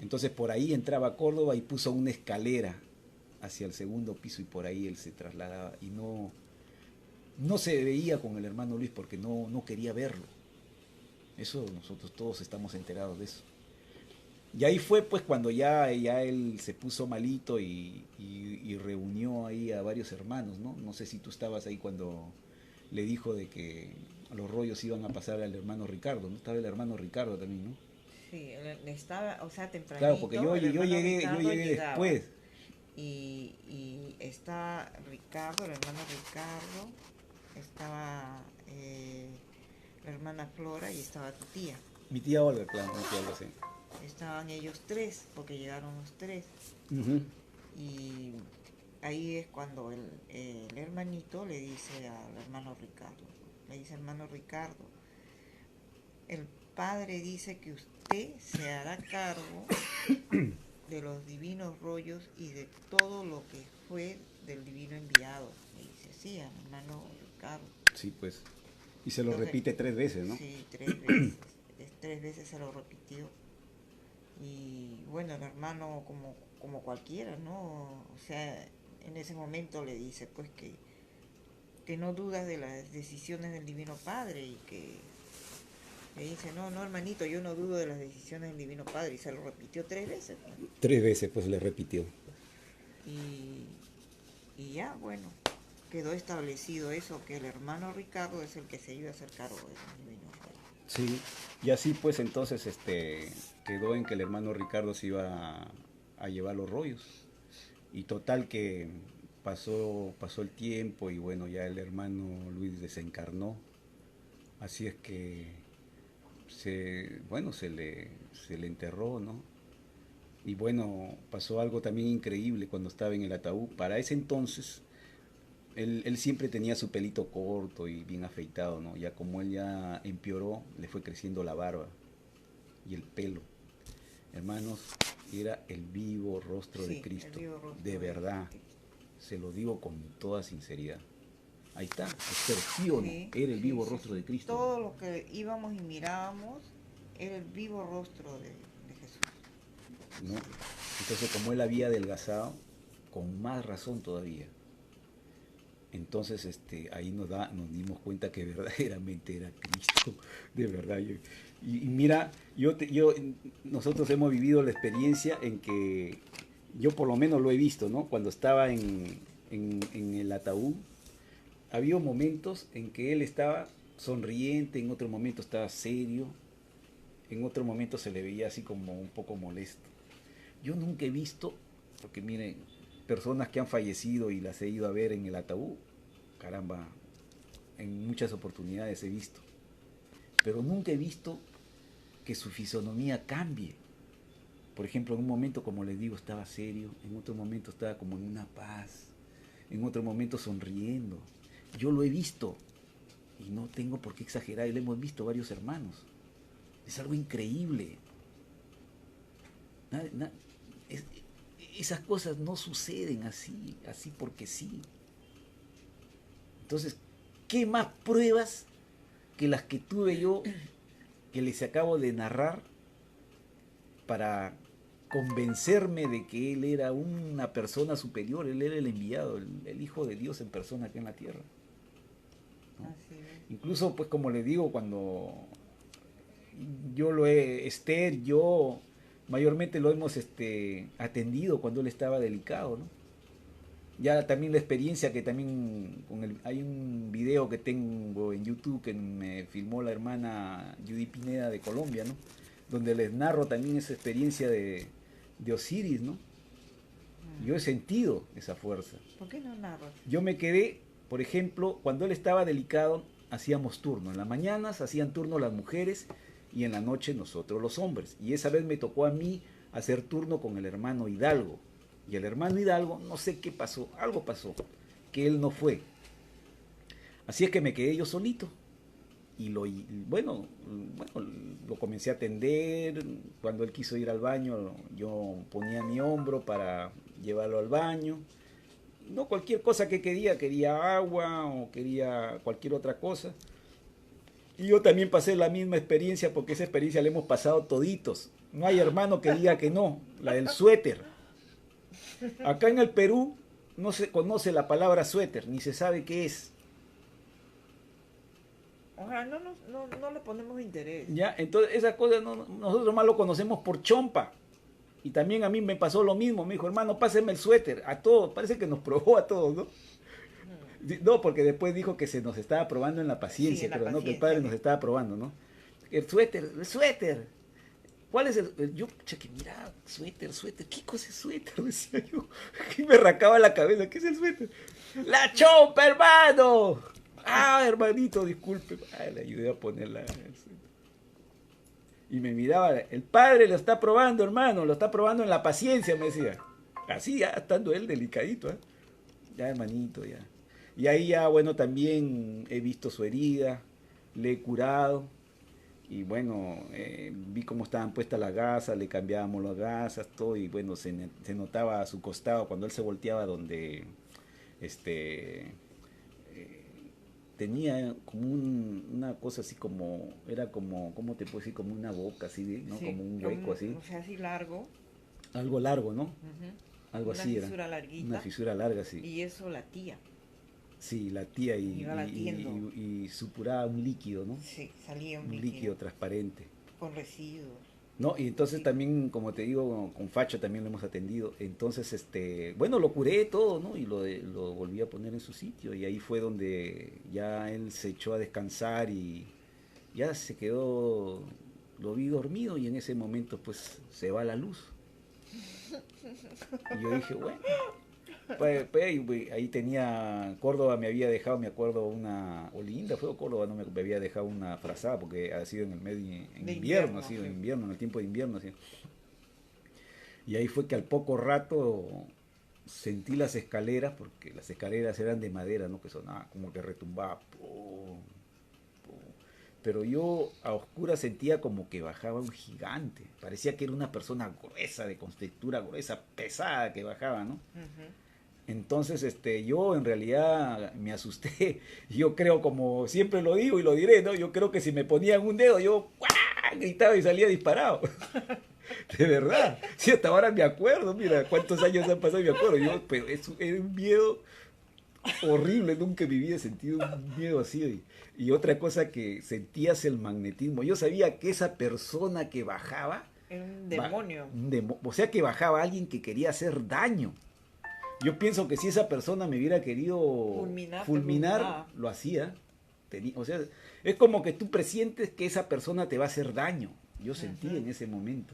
Entonces por ahí entraba Córdoba y puso una escalera hacia el segundo piso y por ahí él se trasladaba y no se veía con el hermano Luis porque no quería verlo. Eso nosotros todos estamos enterados de eso. Y ahí fue pues cuando ya él se puso malito y reunió ahí a varios hermanos, ¿no? No sé si tú estabas ahí cuando le dijo de que los rollos iban a pasar al hermano Ricardo, ¿no? Estaba el hermano Ricardo también, ¿no? Sí, él estaba, o sea, Claro, porque tempranito, el hermano yo Ricardo llegué llegaba. después. Y está Ricardo, el hermano Ricardo, estaba la hermana Flora y estaba tu tía. Mi tía Olga, claro, mi tía Olga, sí. Estaban ellos 3, porque llegaron los 3. Ujú. Y ahí es cuando el hermanito le dice al hermano Ricardo, le dice, hermano Ricardo, el padre dice que usted se hará cargo de los divinos rollos y de todo lo que fue del divino enviado. Le dice, sí, hermano Ricardo. Sí, pues. Y se lo Entonces, repite 3 veces, ¿no? sí, 3 veces. 3 veces se lo repitió. Y bueno, el hermano como cualquiera, ¿no? O sea, en ese momento le dice pues que no dudas de las decisiones del Divino Padre y que le dice, no, no, hermanito, yo no dudo de las decisiones del Divino Padre y se lo repitió 3 veces. Pues. 3 veces, pues le repitió. Y ya, bueno, quedó establecido eso, que el hermano Ricardo es el que se iba a hacer cargo de los divinos rollos. Sí. Y así pues entonces quedó en que el hermano Ricardo se iba a llevar los rollos. Y total que pasó el tiempo y bueno, ya el hermano Luis desencarnó. Así es que bueno, se le enterró, ¿no? Y bueno, pasó algo también increíble cuando estaba en el ataúd. Para ese entonces, él siempre tenía su pelito corto y bien afeitado, ¿no? Ya como él ya empeoró, le fue creciendo la barba y el pelo. Hermanos, era el vivo rostro de Sí, el Cristo. vivo rostro De verdad, Cristo. se lo digo con toda sinceridad. Ahí está, Esther, ¿sí o no? Sí, Era el sí, vivo sí, rostro sí. de Cristo. Todo lo que íbamos y mirábamos era el vivo rostro de Jesús. ¿No? Entonces, como él había adelgazado, con más razón todavía. Entonces, ahí nos dimos cuenta que verdaderamente era Cristo, de verdad. Y mira, nosotros hemos vivido la experiencia en que yo por lo menos lo he visto, ¿no? Cuando estaba en el ataúd, había momentos en que él estaba sonriente, en otro momento estaba serio, en otro momento se le veía así como un poco molesto. yo nunca he visto, porque miren, personas que han fallecido y las he ido a ver en el ataúd, caramba, en muchas oportunidades he visto, pero nunca he visto que su fisonomía cambie. Por ejemplo, en un momento, como les digo, estaba serio, en otro momento estaba como en una paz, en otro momento sonriendo. Yo lo he visto y no tengo por qué exagerar, y lo hemos visto varios hermanos. Es algo increíble. Esas cosas no suceden así, así porque sí. Entonces, ¿qué más pruebas que las que tuve yo, que les acabo de narrar, para convencerme de que él era una persona superior, él era el enviado, el Hijo de Dios en persona aquí en la tierra? ¿No? Incluso, pues como le digo, cuando Esther, yo mayormente lo hemos atendido cuando él estaba delicado, ¿no? Ya también la experiencia que también hay un video que tengo en YouTube que me filmó la hermana Judy Pineda de Colombia, ¿no? Donde les narro también esa experiencia de Osiris, ¿no? Yo he sentido esa fuerza. ¿Por qué no narras? Yo me quedé, por ejemplo, cuando él estaba delicado, hacíamos turno. En las mañanas hacían turno las mujeres y en la noche nosotros los hombres. Y esa vez me tocó a mí hacer turno con el hermano Hidalgo. Y el hermano Hidalgo, no sé qué pasó, algo pasó, que él no fue. Así es que me quedé yo solito. Y bueno, lo comencé a atender. Cuando él quiso ir al baño, yo ponía mi hombro para llevarlo al baño. No cualquier cosa que quería agua o quería cualquier otra cosa. Y yo también pasé la misma experiencia, porque esa experiencia la hemos pasado toditos. No hay hermano que diga que no, la del suéter. Acá en el Perú no se conoce la palabra suéter, ni se sabe qué es. O sea, no le ponemos interés. Ya, entonces esa cosa nosotros más lo conocemos por chompa. Y también a mí me pasó lo mismo, me dijo, hermano, páseme el suéter, a todos, parece que nos probó a todos, ¿no? No, porque después dijo que se nos estaba probando en la paciencia, Sí, pero no, que el padre nos estaba probando, ¿no? El suéter. ¿Cuál es yo, que mira, suéter, ¿qué cosa es suéter? Decía yo, y me arrancaba la cabeza, ¿qué es el suéter? ¡La chompa, hermano! Ah, hermanito, disculpe. Le ayudé a ponerla. Y me miraba, el padre lo está probando, hermano, lo está probando en la paciencia, me decía. Así, ya estando él delicadito, ¿eh? Ya, hermanito, ya. Y ahí ya, bueno, también he visto su herida, le he curado. Y bueno, vi cómo estaban puestas las gasas, le cambiábamos las gasas, todo. Y bueno, se notaba a su costado cuando él se volteaba donde tenía como una cosa así como, era como, ¿cómo te puedo decir? Como una boca así, ¿no? Sí, como un hueco así. O sea, así largo. Algo largo, ¿no? Algo una así era. Una fisura larguita. Una fisura larga, sí. Y eso latía. Sí, latía y supuraba un líquido, ¿no? Sí, salía un líquido transparente. Con residuos. No, y entonces también, como te digo, con Facho también lo hemos atendido. Entonces, bueno, lo curé todo, ¿no? Y lo volví a poner en su sitio. Y ahí fue donde ya él se echó a descansar y ya se quedó, lo vi dormido y en ese momento pues se va la luz. Y yo dije, bueno, pues, ahí tenía, Córdoba me había dejado, me acuerdo, Olinda fue Córdoba, no me había dejado una frazada porque ha sido en el medio, en invierno, ha sido en invierno, en el tiempo de invierno, así. Y ahí fue que al poco rato sentí las escaleras, porque las escaleras eran de madera, ¿no? Que sonaba como que retumbaba, ¡pum! Pero yo a oscuras sentía como que bajaba un gigante, parecía que era una persona gruesa, de contextura gruesa, pesada que bajaba, ¿no? Entonces, yo en realidad me asusté. Yo creo, como siempre lo digo y lo diré, ¿no? Yo creo que si me ponían un dedo, yo ¡guau! Gritaba y salía disparado. De verdad. Sí, hasta ahora me acuerdo. Mira, cuántos años han pasado y me acuerdo. Pero es un miedo horrible. Nunca en mi vida he sentido un miedo así. Y otra cosa que sentías el magnetismo. Yo sabía que esa persona que bajaba... Era un demonio. O sea, que bajaba alguien que quería hacer daño. Yo pienso que si esa persona me hubiera querido fulminar, lo hacía. O sea, es como que tú presientes que esa persona te va a hacer daño. Yo sentí en ese momento.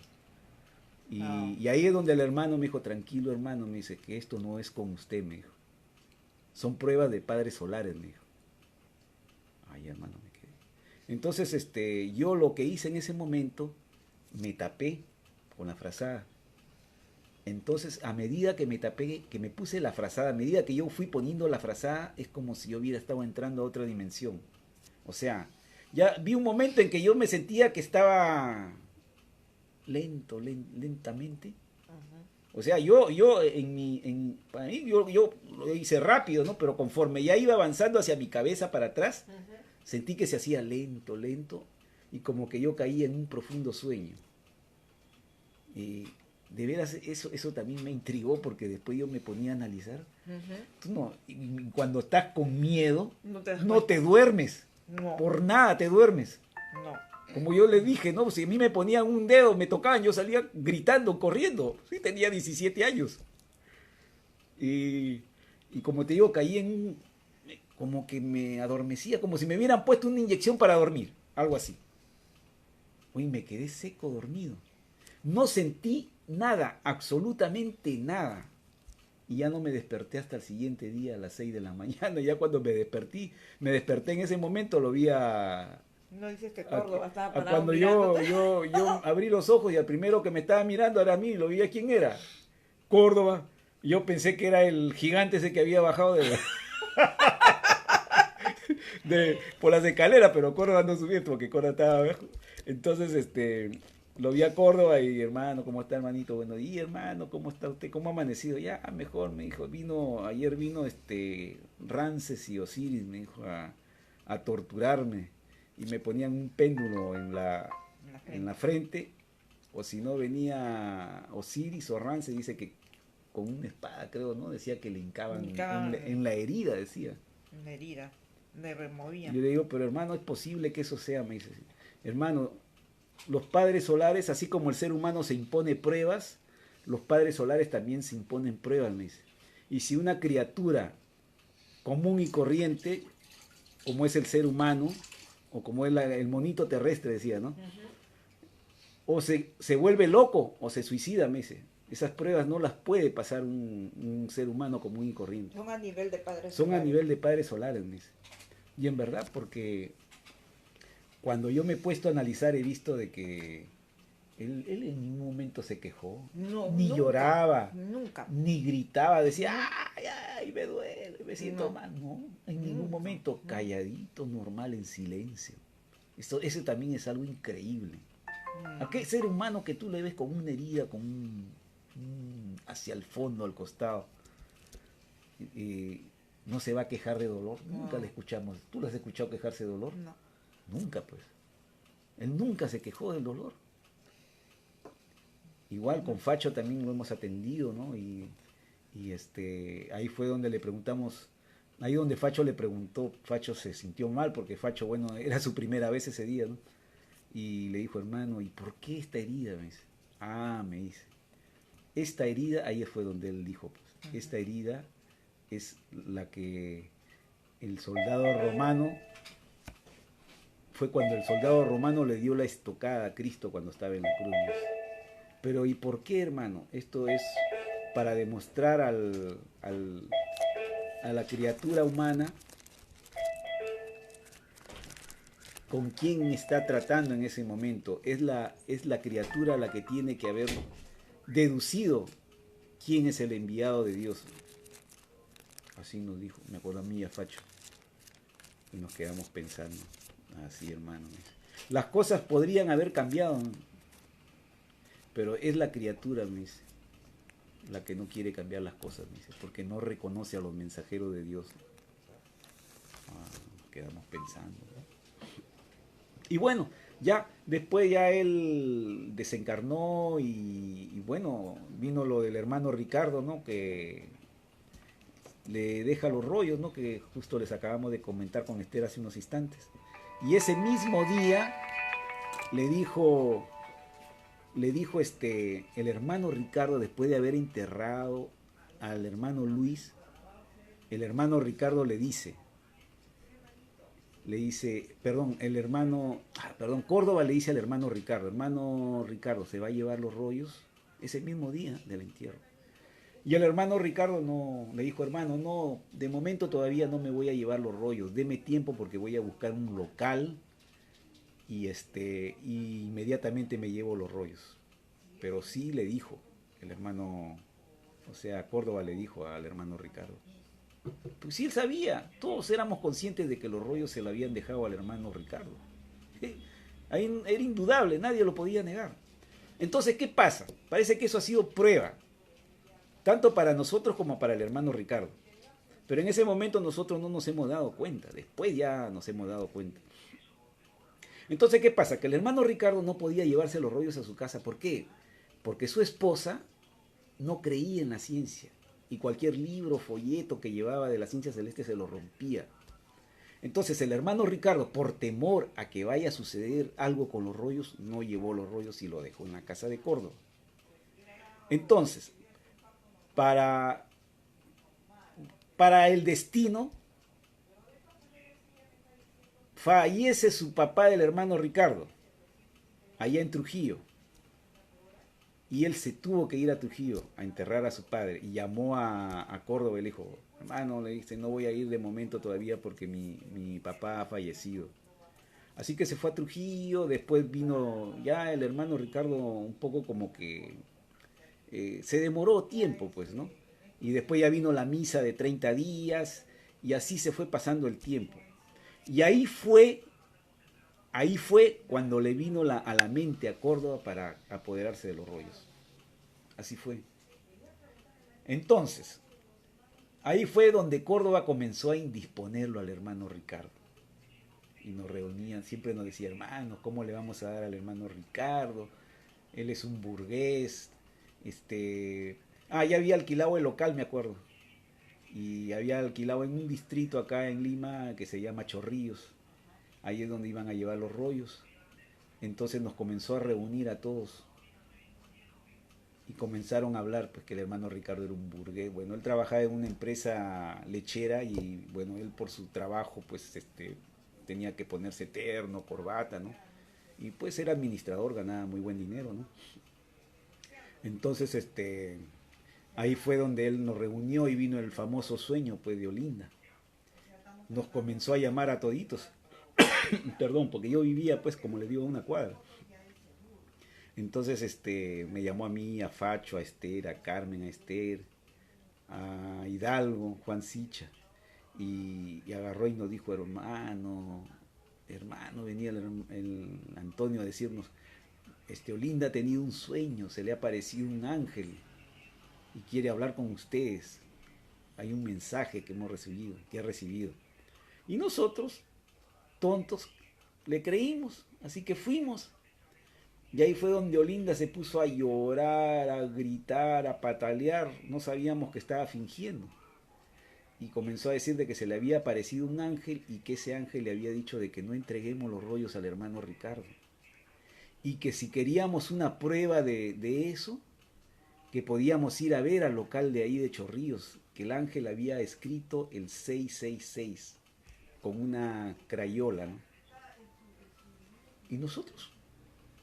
Y ahí es donde el hermano me dijo, tranquilo hermano, me dice que esto no es con usted, me dijo. Son pruebas de padres solares, me dijo. Ay, hermano, me quedé. Entonces, yo lo que hice en ese momento, me tapé con la frazada. Entonces, a medida que me tapé, que me puse la frazada, a medida que yo fui poniendo la frazada, es como si yo hubiera estado entrando a otra dimensión. O sea, ya vi un momento en que yo me sentía que estaba lentamente. O sea, para mí, yo lo hice rápido, ¿no? Pero conforme ya iba avanzando hacia mi cabeza para atrás, sentí que se hacía lento, y como que yo caía en un profundo sueño. Y de veras, eso también me intrigó porque después yo me ponía a analizar. Tú no, y cuando estás con miedo, no te duermes. No. Por nada te duermes. No. Como yo les dije, ¿no? Si a mí me ponían un dedo, me tocaban, yo salía gritando, corriendo. Sí, tenía 17 años. Y como te digo, caí como que me adormecía, como si me hubieran puesto una inyección para dormir. Algo así. Uy, me quedé seco dormido. No sentí nada, absolutamente nada. Y ya no me desperté hasta el siguiente día a las 6 de la mañana. Ya cuando me desperté en ese momento, lo vi No dices que Córdoba estaba parado cuando yo abrí los ojos y al primero que me estaba mirando era a mí, lo vi a quién era. Córdoba. Yo pensé que era el gigante ese que había bajado por las escaleras, pero Córdoba no subió porque Córdoba estaba abajo. Entonces, lo vi a Córdoba y hermano, ¿cómo está hermanito? Bueno, y hermano, ¿cómo está usted? ¿Cómo ha amanecido? Ya, mejor, me dijo, ayer vino Ramses y Osiris, me dijo, a torturarme. Y me ponían un péndulo en la frente, o si no venía Osiris o Ramses, dice que con una espada, creo, ¿no? Decía que le hincaban en la herida, decía. En la herida, le removían. Y yo le digo, pero hermano, ¿es posible que eso sea? Me dice, hermano, los padres solares, así como el ser humano se impone pruebas, los padres solares también se imponen pruebas, me dice. Y si una criatura común y corriente, como es el ser humano, o como es el monito terrestre, decía, ¿no? O se vuelve loco o se suicida, me dice. Esas pruebas no las puede pasar un ser humano común y corriente. Son a nivel de padres Son solares. a nivel de padres solares, me dice. Y en verdad, porque cuando yo me he puesto a analizar, he visto de que él en ningún momento se quejó, No, ni nunca, lloraba, nunca. ni gritaba, decía, ay, me duele, me siento No. mal. No, en ningún momento, calladito, normal, en silencio. Eso también es algo increíble. ¿A qué ser humano que tú le ves con una herida, hacia el fondo, al costado, no se va a quejar de dolor? Nunca le escuchamos. ¿Tú lo has escuchado quejarse de dolor? No. Nunca, pues. Él nunca se quejó del dolor. Igual con Facho también lo hemos atendido, ¿no? Y ahí fue donde le preguntamos, ahí donde Facho le preguntó, Facho se sintió mal porque Facho, bueno, era su primera vez ese día, ¿no? Y le dijo, hermano, ¿y por qué esta herida? Me dice. Me dice, esta herida, ahí fue donde él dijo, pues, esta herida es la que el soldado romano, fue cuando el soldado romano le dio la estocada a Cristo cuando estaba en la cruz. Pero ¿y por qué, hermano? Esto es para demostrar a la criatura humana con quién está tratando en ese momento. Es la criatura la que tiene que haber deducido quién es el enviado de Dios. Así nos dijo, me acuerdo a mí, a Facho. Y nos quedamos pensando, así hermano. Las cosas podrían haber cambiado, ¿no? Pero es la criatura, me dice, la que no quiere cambiar las cosas, me dice, porque no reconoce a los mensajeros de Dios. Nos quedamos pensando, ¿no? Y bueno, ya después ya él desencarnó y bueno, vino lo del hermano Ricardo, ¿no? Que le deja los rollos, ¿no? Que justo les acabamos de comentar con Esther hace unos instantes. Y ese mismo día le dijo el hermano Ricardo, después de haber enterrado al hermano Luis, el hermano Ricardo le dice, Córdoba le dice al hermano Ricardo, se va a llevar los rollos ese mismo día del entierro. Y el hermano Ricardo no, le dijo, hermano, no, de momento todavía no me voy a llevar los rollos, deme tiempo porque voy a buscar un local y inmediatamente me llevo los rollos. Pero sí le dijo el hermano, o sea, Córdoba le dijo al hermano Ricardo. Pues sí, él sabía, todos éramos conscientes de que los rollos se lo habían dejado al hermano Ricardo. Ahí era indudable, nadie lo podía negar. Entonces, ¿qué pasa? Parece que eso ha sido prueba, tanto para nosotros como para el hermano Ricardo. Pero en ese momento nosotros no nos hemos dado cuenta, después ya nos hemos dado cuenta. Entonces, ¿qué pasa? Que el hermano Ricardo no podía llevarse los rollos a su casa. ¿Por qué? Porque su esposa no creía en la ciencia y cualquier libro, folleto que llevaba de la ciencia celeste se lo rompía. Entonces el hermano Ricardo, por temor a que vaya a suceder algo con los rollos, no llevó los rollos y lo dejó en la casa de Córdoba. Entonces, para el destino, fallece su papá del hermano Ricardo, allá en Trujillo. Y él se tuvo que ir a Trujillo a enterrar a su padre. Y llamó a Córdoba y le dijo, hermano, le dice, no voy a ir de momento todavía porque mi papá ha fallecido. Así que se fue a Trujillo, después vino ya el hermano Ricardo un poco como que se demoró tiempo, pues, ¿no? Y después ya vino la misa de 30 días y así se fue pasando el tiempo. Y ahí fue cuando le vino a la mente a Córdoba para apoderarse de los rollos. Así fue. Entonces, ahí fue donde Córdoba comenzó a indisponerlo al hermano Ricardo. Y nos reunían, siempre nos decía, hermano, ¿cómo le vamos a dar al hermano Ricardo? Él es un burgués. Ya había alquilado el local, me acuerdo. Y había alquilado en un distrito acá en Lima que se llama Chorrillos. Ahí es donde iban a llevar los rollos. Entonces nos comenzó a reunir a todos. Y comenzaron a hablar, pues que el hermano Ricardo era un burgués. Bueno, él trabajaba en una empresa lechera y bueno, él por su trabajo pues tenía que ponerse terno, corbata, ¿no? Y pues era administrador, ganaba muy buen dinero, ¿no? Entonces ahí fue donde él nos reunió y vino el famoso sueño pues de Olinda. Nos comenzó a llamar a toditos. Perdón, porque yo vivía pues como le digo a una cuadra. Entonces me llamó a mí, a Facho, a Esther, a Carmen, a Esther, a Hidalgo, Juan Sicha, y agarró y nos dijo, hermano, venía el Antonio a decirnos, Olinda ha tenido un sueño, se le ha aparecido un ángel y quiere hablar con ustedes. Hay un mensaje que hemos recibido, que ha recibido. Y nosotros, tontos, le creímos, así que fuimos. Y ahí fue donde Olinda se puso a llorar, a gritar, a patalear. No sabíamos que estaba fingiendo. Y comenzó a decir de que se le había aparecido un ángel y que ese ángel le había dicho de que no entreguemos los rollos al hermano Ricardo. Y que si queríamos una prueba de eso, que podíamos ir a ver al local de ahí de Chorrillos, que el ángel había escrito el 666 con una crayola, ¿no? Y nosotros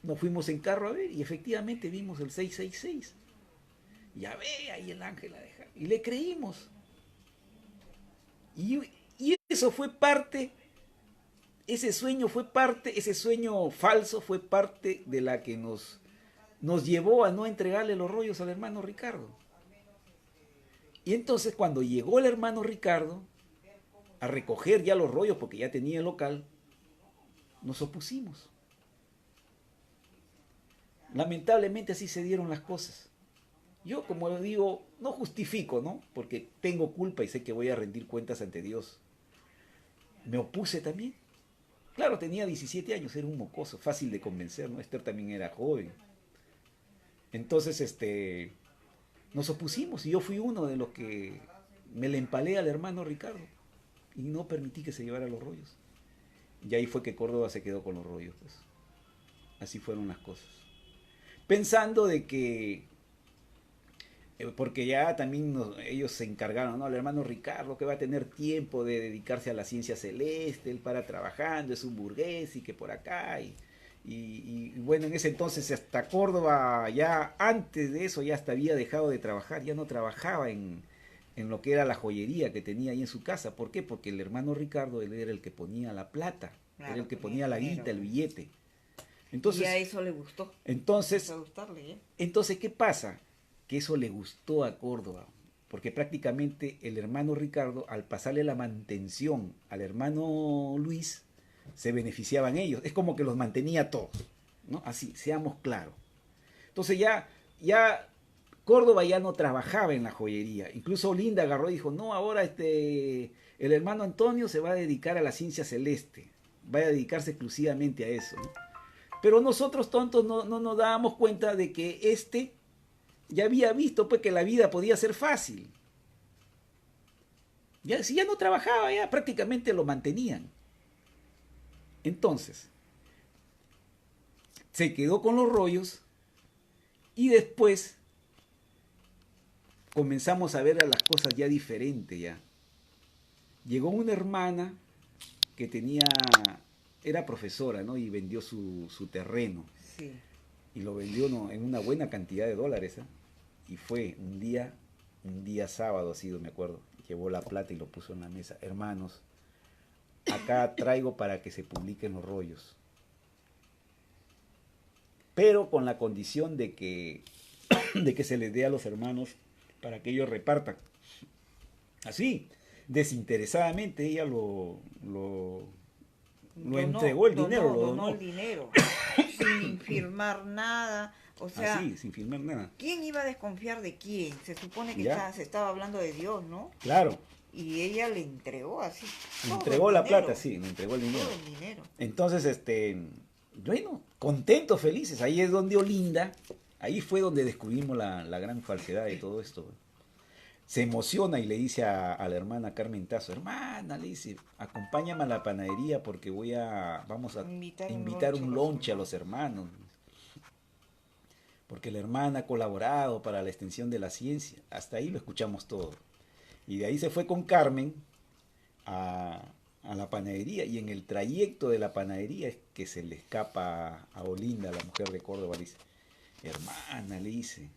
nos fuimos en carro a ver y efectivamente vimos el 666. Ya ve, ahí el ángel la deja. Y le creímos. Y eso fue parte, ese sueño falso fue parte de la que nos llevó a no entregarle los rollos al hermano Ricardo. Y entonces cuando llegó el hermano Ricardo a recoger ya los rollos porque ya tenía el local, nos opusimos. Lamentablemente así se dieron las cosas. Yo, como digo, no justifico, ¿no? Porque tengo culpa y sé que voy a rendir cuentas ante Dios. Me opuse también. Claro, tenía 17 años, era un mocoso, fácil de convencer, ¿no? Esther también era joven. Entonces, nos opusimos y yo fui uno de los que me le empalé al hermano Ricardo y no permití que se llevara los rollos. Y ahí fue que Córdoba se quedó con los rollos, pues. Así fueron las cosas. Pensando de que, porque ya también ellos se encargaron, ¿no? El hermano Ricardo que va a tener tiempo de dedicarse a la ciencia celeste, él para trabajando, es un burgués y que por acá, y Y bueno, en ese entonces hasta Córdoba, ya antes de eso, ya hasta había dejado de trabajar, ya no trabajaba en lo que era la joyería que tenía ahí en su casa. ¿Por qué? Porque el hermano Ricardo, él era el que ponía la plata, era Claro, el que ponía ponía la dinero, guita, el pues. billete. Y a Entonces, eso le gustó. entonces, Empezó a gustarle, ¿eh? entonces, ¿qué pasa? Que eso le gustó a Córdoba, porque prácticamente el hermano Ricardo, al pasarle la mantención al hermano Luis, se beneficiaban ellos. Es como que los mantenía todos, ¿no? Así, seamos claros. Entonces ya Córdoba ya no trabajaba en la joyería. Incluso Linda agarró y dijo, no, ahora el hermano Antonio se va a dedicar a la ciencia celeste, va a dedicarse exclusivamente a eso, ¿no? Pero nosotros tontos no nos dábamos cuenta de que ya había visto pues que la vida podía ser fácil. Ya, si ya no trabajaba, ya prácticamente lo mantenían. Entonces, se quedó con los rollos y después comenzamos a ver a las cosas ya diferentes ya. Llegó una hermana que era profesora, ¿no? Y vendió su terreno. Sí. Y lo vendió, ¿no?, en una buena cantidad de dólares, ¿eh? Y fue un día sábado ha sido, me acuerdo. Llevó la plata y lo puso en la mesa. Hermanos, acá traigo para que se publiquen los rollos. Pero con la condición de que se les dé a los hermanos para que ellos repartan. Así, desinteresadamente ella lo entregó el dinero, lo Donó donó. el dinero, sin firmar nada. O sea, Así, sin firmar nada. ¿quién iba a desconfiar de quién? Se supone que Ya. se estaba hablando de Dios, ¿no? Claro, Y ella le entregó así. le todo entregó el la dinero, plata, sí, le entregó el dinero. todo el dinero. Entonces, bueno, contentos, felices. Ahí es donde Olinda, ahí fue donde descubrimos la gran falsedad de todo esto. Se emociona y le dice a la hermana Carmen Tazo, hermana, le dice, acompáñame a la panadería porque vamos a invitar un lonche a los hermanos. Porque la hermana ha colaborado para la extensión de la ciencia. Hasta ahí lo escuchamos todo. Y de ahí se fue con Carmen a la panadería. Y en el trayecto de la panadería es que se le escapa a Olinda, la mujer de Córdoba. Le dice, hermana, le dice,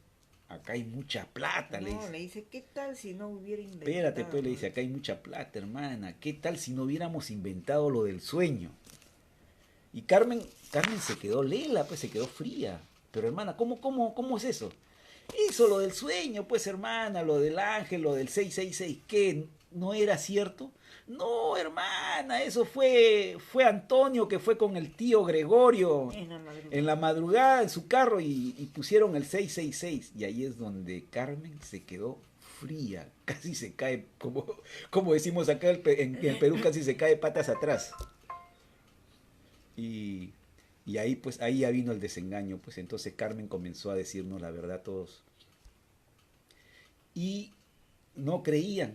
acá hay mucha plata, le dice. No, le dice, ¿qué tal si no hubiera inventado? Espérate, pues, le dice, acá hay mucha plata, hermana. ¿Qué tal si no hubiéramos inventado lo del sueño? Y Carmen se quedó lela, pues se quedó fría. Pero hermana, ¿cómo es eso? Eso, lo del sueño, pues hermana, lo del ángel, lo del 666, ¿qué? ¿No era cierto? No, hermana, eso fue Antonio que fue con el tío Gregorio en la madrugada en su carro y pusieron el 666. Y ahí es donde Carmen se quedó fría, casi se cae, como decimos acá en el Perú, casi se cae patas atrás. Y ahí pues ahí ya vino el desengaño, pues entonces Carmen comenzó a decirnos la verdad a todos. Y no creían,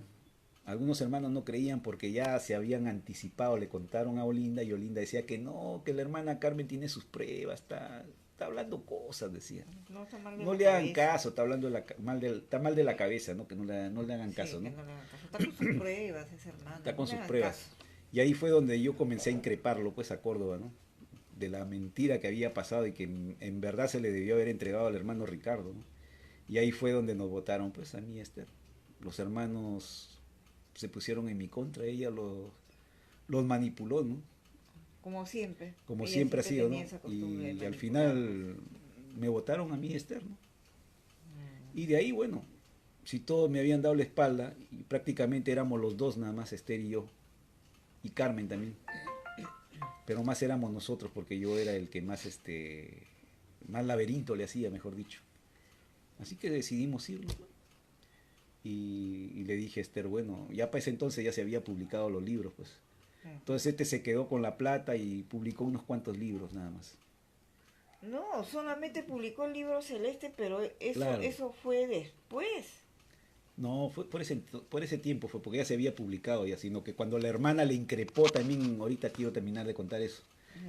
algunos hermanos no creían porque ya se habían anticipado, le contaron a Olinda y Olinda decía que no, que la hermana Carmen tiene sus pruebas, está hablando cosas, decía. No le hagan caso, está hablando está mal de la cabeza, ¿no? Que no le hagan caso, ¿no? Que no le hagan caso. Está con sus pruebas esa hermana. Está con no sus le pruebas. caso. Y ahí fue donde yo comencé a increparlo, pues, a Córdoba, ¿no? De la mentira que había pasado y que en verdad se le debió haber entregado al hermano Ricardo, ¿no? Y ahí fue donde nos votaron, pues, a mí, Esther. Los hermanos se pusieron en mi contra, ella los manipuló, ¿no? Como siempre. Como Ella siempre ha sido, ¿no? tenía esa costumbre Y de al manipular. final me votaron a mí, Esther, ¿no? Y de ahí, bueno, si todos me habían dado la espalda, y prácticamente éramos los dos nada más, Esther y yo, y Carmen también. Pero más éramos nosotros, porque yo era el que más laberinto le hacía, mejor dicho. Así que decidimos irnos, ¿no? Y le dije a Esther, bueno, ya para ese entonces ya se había publicado los libros, pues. Entonces se quedó con la plata y publicó unos cuantos libros nada más. No, solamente publicó el libro Celeste, pero Claro. eso fue después. No, fue por ese tiempo, fue porque ya se había publicado ya, sino que cuando la hermana le increpó también, ahorita quiero terminar de contar eso,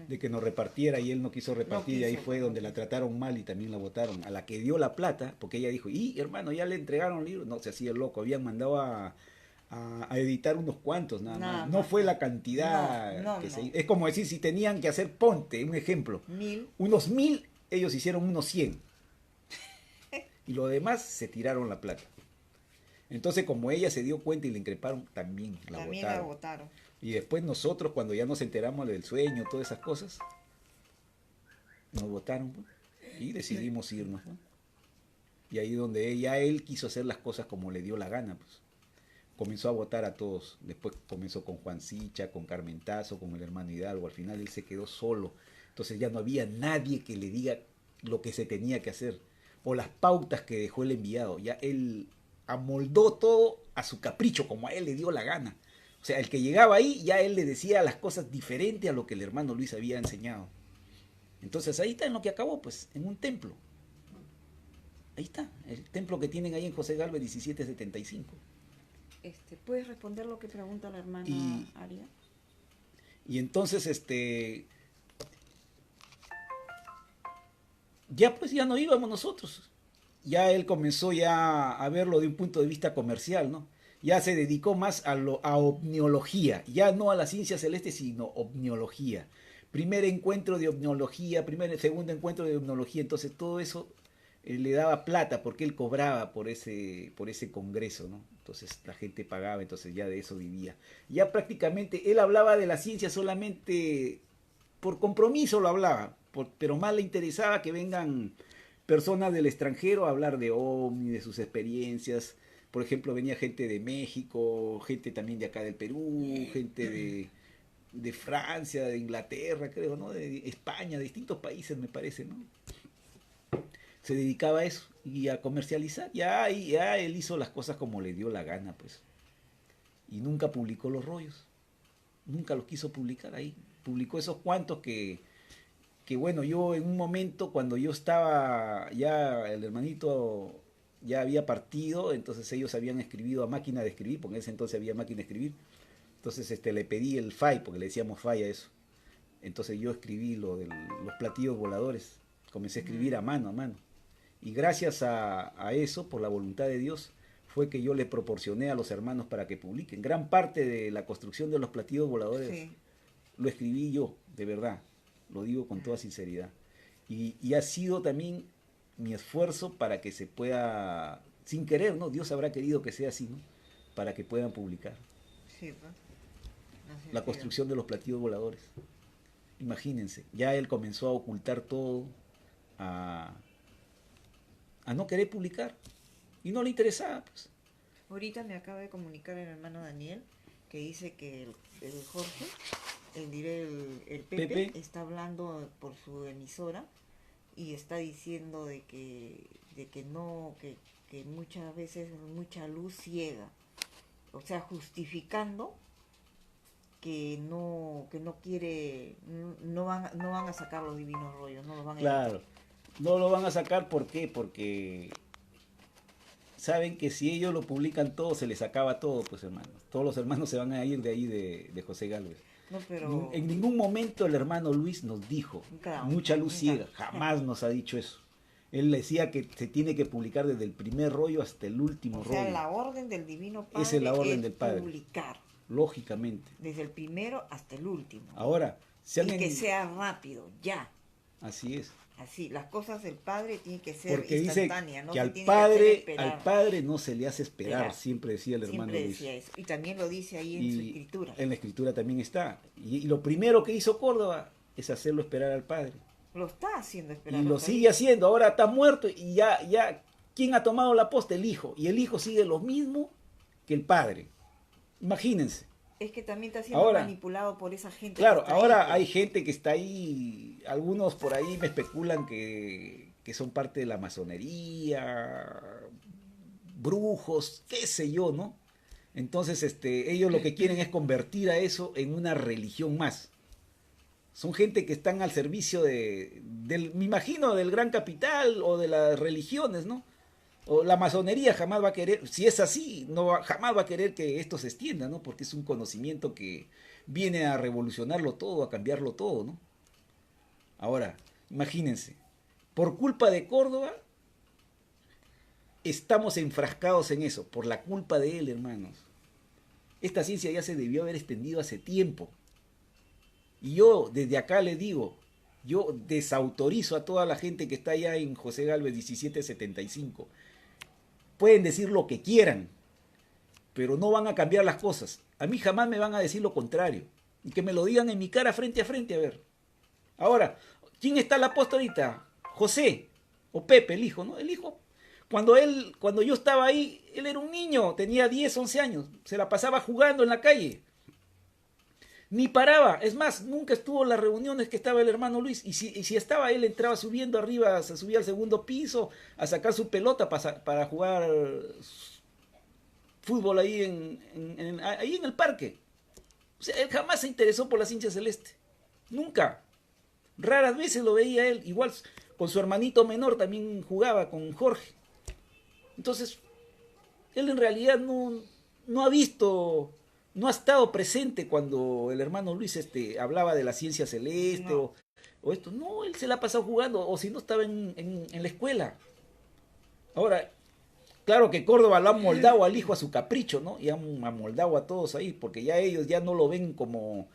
de que nos repartiera y él no quiso repartir, y ahí fue donde la trataron mal y también la votaron. A la que dio la plata, porque ella dijo, y hermano, ya le entregaron el libro, no, se hacía loco, habían mandado a a editar unos cuantos, nada Nada más. No más. fue la cantidad No, que no. se... Es como decir, si tenían que hacer, ponte, un ejemplo, 1000. unos 1000, ellos hicieron unos 100. Y los demás se tiraron la plata. Entonces, como ella se dio cuenta y le increparon, también la También la botaron. votaron. Y después nosotros, cuando ya nos enteramos del sueño, todas esas cosas, nos votaron, pues, y decidimos irnos, ¿no? Y ahí donde ya él quiso hacer las cosas como le dio la gana, pues. Comenzó a votar a todos. Después comenzó con Juan Sicha, con Carmentazo, con el hermano Hidalgo. Al final él se quedó solo. Entonces ya no había nadie que le diga lo que se tenía que hacer. O las pautas que dejó el enviado. Ya él amoldó todo a su capricho, como a él le dio la gana. O sea, el que llegaba ahí, ya él le decía las cosas diferentes a lo que el hermano Luis había enseñado. Entonces ahí está en lo que acabó, pues, en un templo. Ahí está, el templo que tienen ahí en José Galvez 1775. ¿Puedes responder lo que pregunta la hermana Aria? Y entonces, ya pues ya no íbamos nosotros. Ya él comenzó ya a verlo de un punto de vista comercial, ¿no? Ya se dedicó más a ovniología, ya no a la ciencia celeste, sino ovniología. Primer encuentro de ovniología, segundo encuentro de ovniología, entonces todo eso le daba plata porque él cobraba por ese congreso, ¿no? Entonces la gente pagaba, entonces ya de eso vivía. Ya prácticamente él hablaba de la ciencia solamente por compromiso lo hablaba, pero más le interesaba que vengan personas del extranjero a hablar de OVNI, de sus experiencias. Por ejemplo, venía gente de México, gente también de acá del Perú, gente de Francia, de Inglaterra, creo, ¿no? De España, de distintos países, me parece, ¿no? Se dedicaba a eso y a comercializar. Ya él hizo las cosas como le dio la gana, pues. Y nunca publicó los rollos. Nunca los quiso publicar ahí. Publicó esos cuantos que bueno, yo en un momento cuando yo estaba, ya el hermanito ya había partido, entonces ellos habían escribido a máquina de escribir, porque en ese entonces había máquina de escribir. Entonces le pedí el FAI, porque le decíamos FAI a eso. Entonces yo escribí lo de los platillos voladores. Comencé a escribir a mano, a mano. Y gracias a eso, por la voluntad de Dios, fue que yo le proporcioné a los hermanos para que publiquen. Gran parte de la construcción de los platillos voladores Sí. lo escribí yo, de verdad. Lo digo con toda sinceridad. Y ha sido también mi esfuerzo para que se pueda, sin querer, ¿no? Dios habrá querido que sea así, ¿no? Para que puedan publicar Sí, pues. Así la ha sido. construcción de los platillos voladores. Imagínense, ya él comenzó a ocultar todo, a no querer publicar. Y no le interesaba, pues. Ahorita me acaba de comunicar el hermano Daniel que dice que el Jorge, el Pepe, está hablando por su emisora y está diciendo de que no, que muchas veces mucha luz ciega. O sea, justificando que no quiere, no van a sacar los divinos rollos, no los van a Claro, no lo van a sacar, ¿por qué? Porque saben que si ellos lo publican todo, se les acaba todo, pues hermanos. Todos los hermanos se van a ir de ahí de José Galvez. No, pero En ningún momento el hermano Luis nos dijo Claro, mucha luz nunca. ciega, jamás nos ha dicho eso. Él decía que se tiene que publicar desde el primer rollo hasta el último o sea, rollo. la orden del Divino Padre Esa es la orden del Padre. publicar Lógicamente. desde el primero hasta el último. Ahora, si Y alguien... que sea rápido, ya. Así es. Así, las cosas del Padre tienen que ser Porque dice instantáneas, no que se al tiene que hacer padre, esperar. al padre no se le hace esperar, Esperar. siempre decía el hermano Siempre Luis. decía eso. Y también lo dice ahí en su escritura. En la escritura también está. Y lo primero que hizo Córdoba es hacerlo esperar al padre. Lo está haciendo esperar. Y lo sigue haciendo. Ahora está muerto y ya, ¿quién ha tomado la posta? El hijo. Y el hijo sigue lo mismo que el padre. Imagínense. Es que también está siendo Ahora, manipulado por esa gente. Claro, que está ahora ahí, hay gente que está ahí, algunos por ahí me especulan que son parte de la masonería, brujos, qué sé yo, ¿no? Entonces, ellos lo que quieren es convertir a eso en una religión más. Son gente que están al servicio me imagino, del gran capital o de las religiones, ¿no? O la masonería jamás va a querer, si es así, jamás va a querer que esto se extienda, ¿no? Porque es un conocimiento que viene a revolucionarlo todo, a cambiarlo todo, ¿no? Ahora, imagínense, por culpa de Córdoba, estamos enfrascados en eso, por la culpa de él, hermanos. Esta ciencia ya se debió haber extendido hace tiempo. Y yo desde acá le digo, yo desautorizo a toda la gente que está allá en José Gálvez 1775. Pueden decir lo que quieran, pero no van a cambiar las cosas. A mí jamás me van a decir lo contrario. Y que me lo digan en mi cara frente a frente, a ver. Ahora, ¿quién está a la posta ahorita? José o Pepe, el hijo, ¿no? El hijo, cuando yo estaba ahí, él era un niño, tenía 10, 11 años, se la pasaba jugando en la calle. Ni paraba, es más, nunca estuvo en las reuniones que estaba el hermano Luis, y si estaba él, entraba subiendo arriba, se subía al segundo piso a sacar su pelota para jugar fútbol ahí ahí en el parque. O sea, él jamás se interesó por la ciencia celeste, nunca. Raras veces lo veía él, igual con su hermanito menor también jugaba, con Jorge. Entonces, él en realidad no ha visto, no ha estado presente cuando el hermano Luis hablaba de la ciencia celeste No. o esto. No, él se la ha pasado jugando, o si no estaba en la escuela. Ahora, claro que Córdoba lo ha moldado al hijo a su capricho, ¿no? Y han amoldado a todos ahí, porque ya ellos ya no lo ven como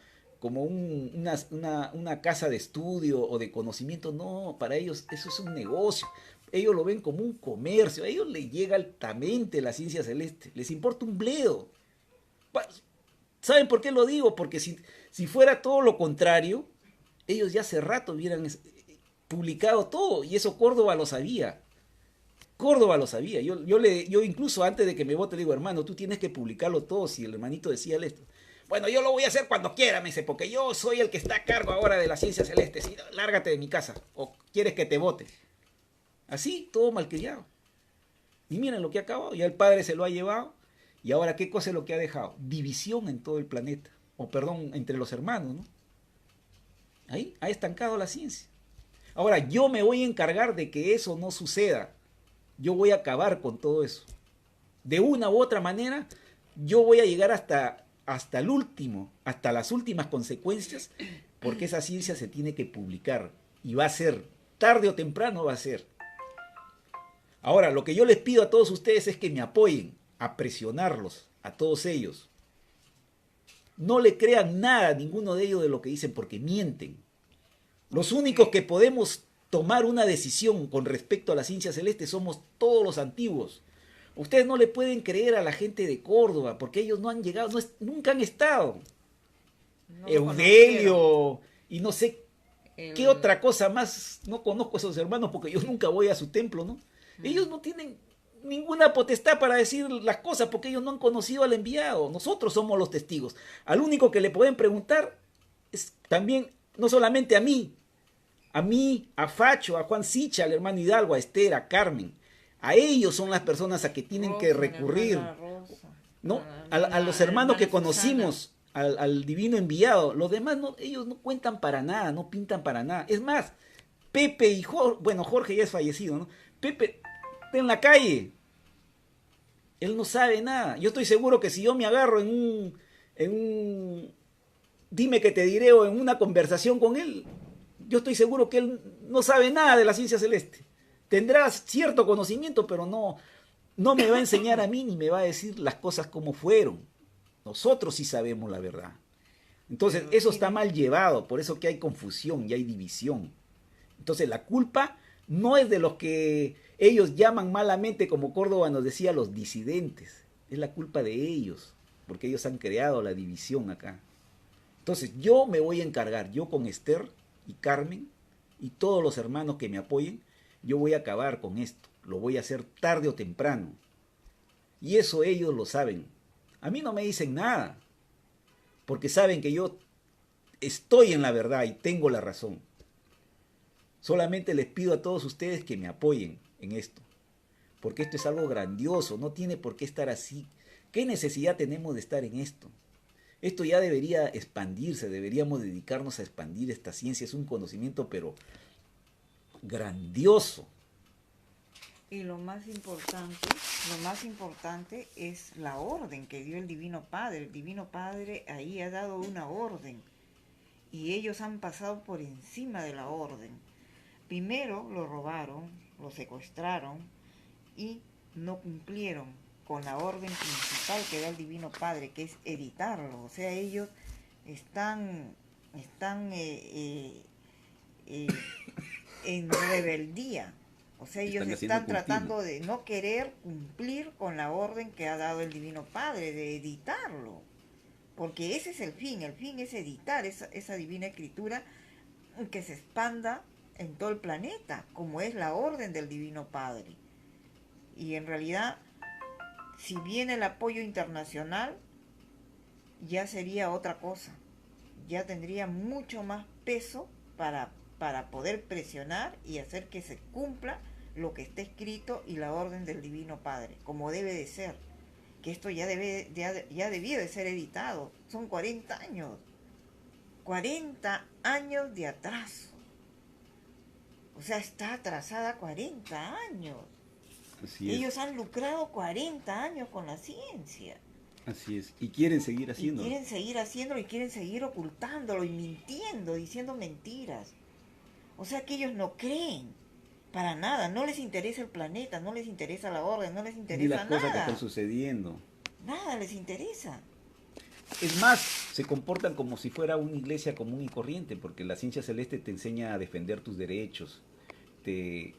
una casa de estudio o de conocimiento. No, para ellos eso es un negocio. Ellos lo ven como un comercio. A ellos les llega altamente la ciencia celeste. Les importa un bledo. ¿Saben por qué lo digo? Porque si fuera todo lo contrario, ellos ya hace rato hubieran publicado todo. Y eso Córdoba lo sabía. Córdoba lo sabía. Yo incluso antes de que me vote le digo, hermano, tú tienes que publicarlo todo. Si el hermanito decía esto. Bueno, yo lo voy a hacer cuando quiera, me dice, porque yo soy el que está a cargo ahora de la ciencia celeste. Si no, lárgate de mi casa. O quieres que te vote. Así, todo malcriado. Y miren lo que ha acabado. Ya el padre se lo ha llevado. Y ahora, ¿qué cosa es lo que ha dejado? División en todo el planeta. O perdón, entre los hermanos, ¿no? Ahí ha estancado la ciencia. Ahora, yo me voy a encargar de que eso no suceda. Yo voy a acabar con todo eso. De una u otra manera, yo voy a llegar hasta el último, hasta las últimas consecuencias, porque esa ciencia se tiene que publicar. Y va a ser, tarde o temprano va a ser. Ahora, lo que yo les pido a todos ustedes es que me apoyen a presionarlos, a todos ellos. No le crean nada a ninguno de ellos de lo que dicen porque mienten. Los únicos que podemos tomar una decisión con respecto a la ciencia celeste somos todos los antiguos. Ustedes no le pueden creer a la gente de Córdoba porque ellos no han llegado, nunca han estado. No lo Eudelio y no sé qué El- otra cosa más. No conozco a esos hermanos porque yo nunca voy a su templo, ¿no? Ellos no tienen ninguna potestad para decir las cosas porque ellos no han conocido al enviado. Nosotros somos los testigos. Al único que le pueden preguntar es también, no solamente a mí, a Facho, a Juan Sicha, al hermano Hidalgo, a Esther, a Carmen. A ellos son las personas a que tienen que Rosa, la recurrir, hermana Rosa, ¿no? la A los hermanos que hermana Susana. conocimos, al divino enviado. Los demás, no, ellos no cuentan para nada, no pintan para nada. Es más, Pepe y Jorge, bueno, Jorge ya es fallecido, ¿no? Pepe está en la calle. Él no sabe nada. Yo estoy seguro que si yo me agarro en un dime que te diré o en una conversación con él, yo estoy seguro que él no sabe nada de la ciencia celeste. Tendrá cierto conocimiento, pero no me va a enseñar a mí ni me va a decir las cosas como fueron. Nosotros sí sabemos la verdad. Entonces, Pero eso sí, está mal llevado, por eso que hay confusión y hay división. Entonces, la culpa no es de los que ellos llaman malamente, como Córdoba nos decía, los disidentes. Es la culpa de ellos, porque ellos han creado la división acá. Entonces, yo me voy a encargar, yo con Esther y Carmen y todos los hermanos que me apoyen, yo voy a acabar con esto. Lo voy a hacer tarde o temprano. Y eso ellos lo saben. A mí no me dicen nada, porque saben que yo estoy en la verdad y tengo la razón. Solamente les pido a todos ustedes que me apoyen en esto, porque esto es algo grandioso, no tiene por qué estar así. ¿Qué necesidad tenemos de estar en esto? Esto ya debería expandirse, deberíamos dedicarnos a expandir esta ciencia, es un conocimiento pero grandioso. y lo más importante es la orden que dio el Divino Padre. El Divino Padre ahí ha dado una orden y ellos han pasado por encima de la orden. Primero lo robaron, lo secuestraron y no cumplieron con la orden principal que da el Divino Padre, que es editarlo. O sea, ellos están en rebeldía. O sea, ellos están tratando de no querer cumplir con la orden que ha dado el Divino Padre, de editarlo. Porque ese es el fin es editar esa divina escritura que se expanda en todo el planeta, como es la orden del Divino Padre. Y en realidad, si viene el apoyo internacional, ya sería otra cosa. Ya tendría mucho más peso para poder presionar y hacer que se cumpla lo que está escrito y la orden del Divino Padre, como debe de ser. Que esto ya debió de ser editado. Son 40 años. 40 años de atraso. O sea, está atrasada 40 años. Así es. Ellos han lucrado 40 años con la ciencia. Así es. Y quieren seguir haciéndolo. Y quieren seguir haciéndolo y quieren seguir ocultándolo y mintiendo, diciendo mentiras. O sea que ellos no creen para nada. No les interesa el planeta, no les interesa la orden, no les interesa ni las nada. cosas que están sucediendo. Nada les interesa. Es más, se comportan como si fuera una iglesia común y corriente, porque la ciencia celeste te enseña a defender tus derechos, te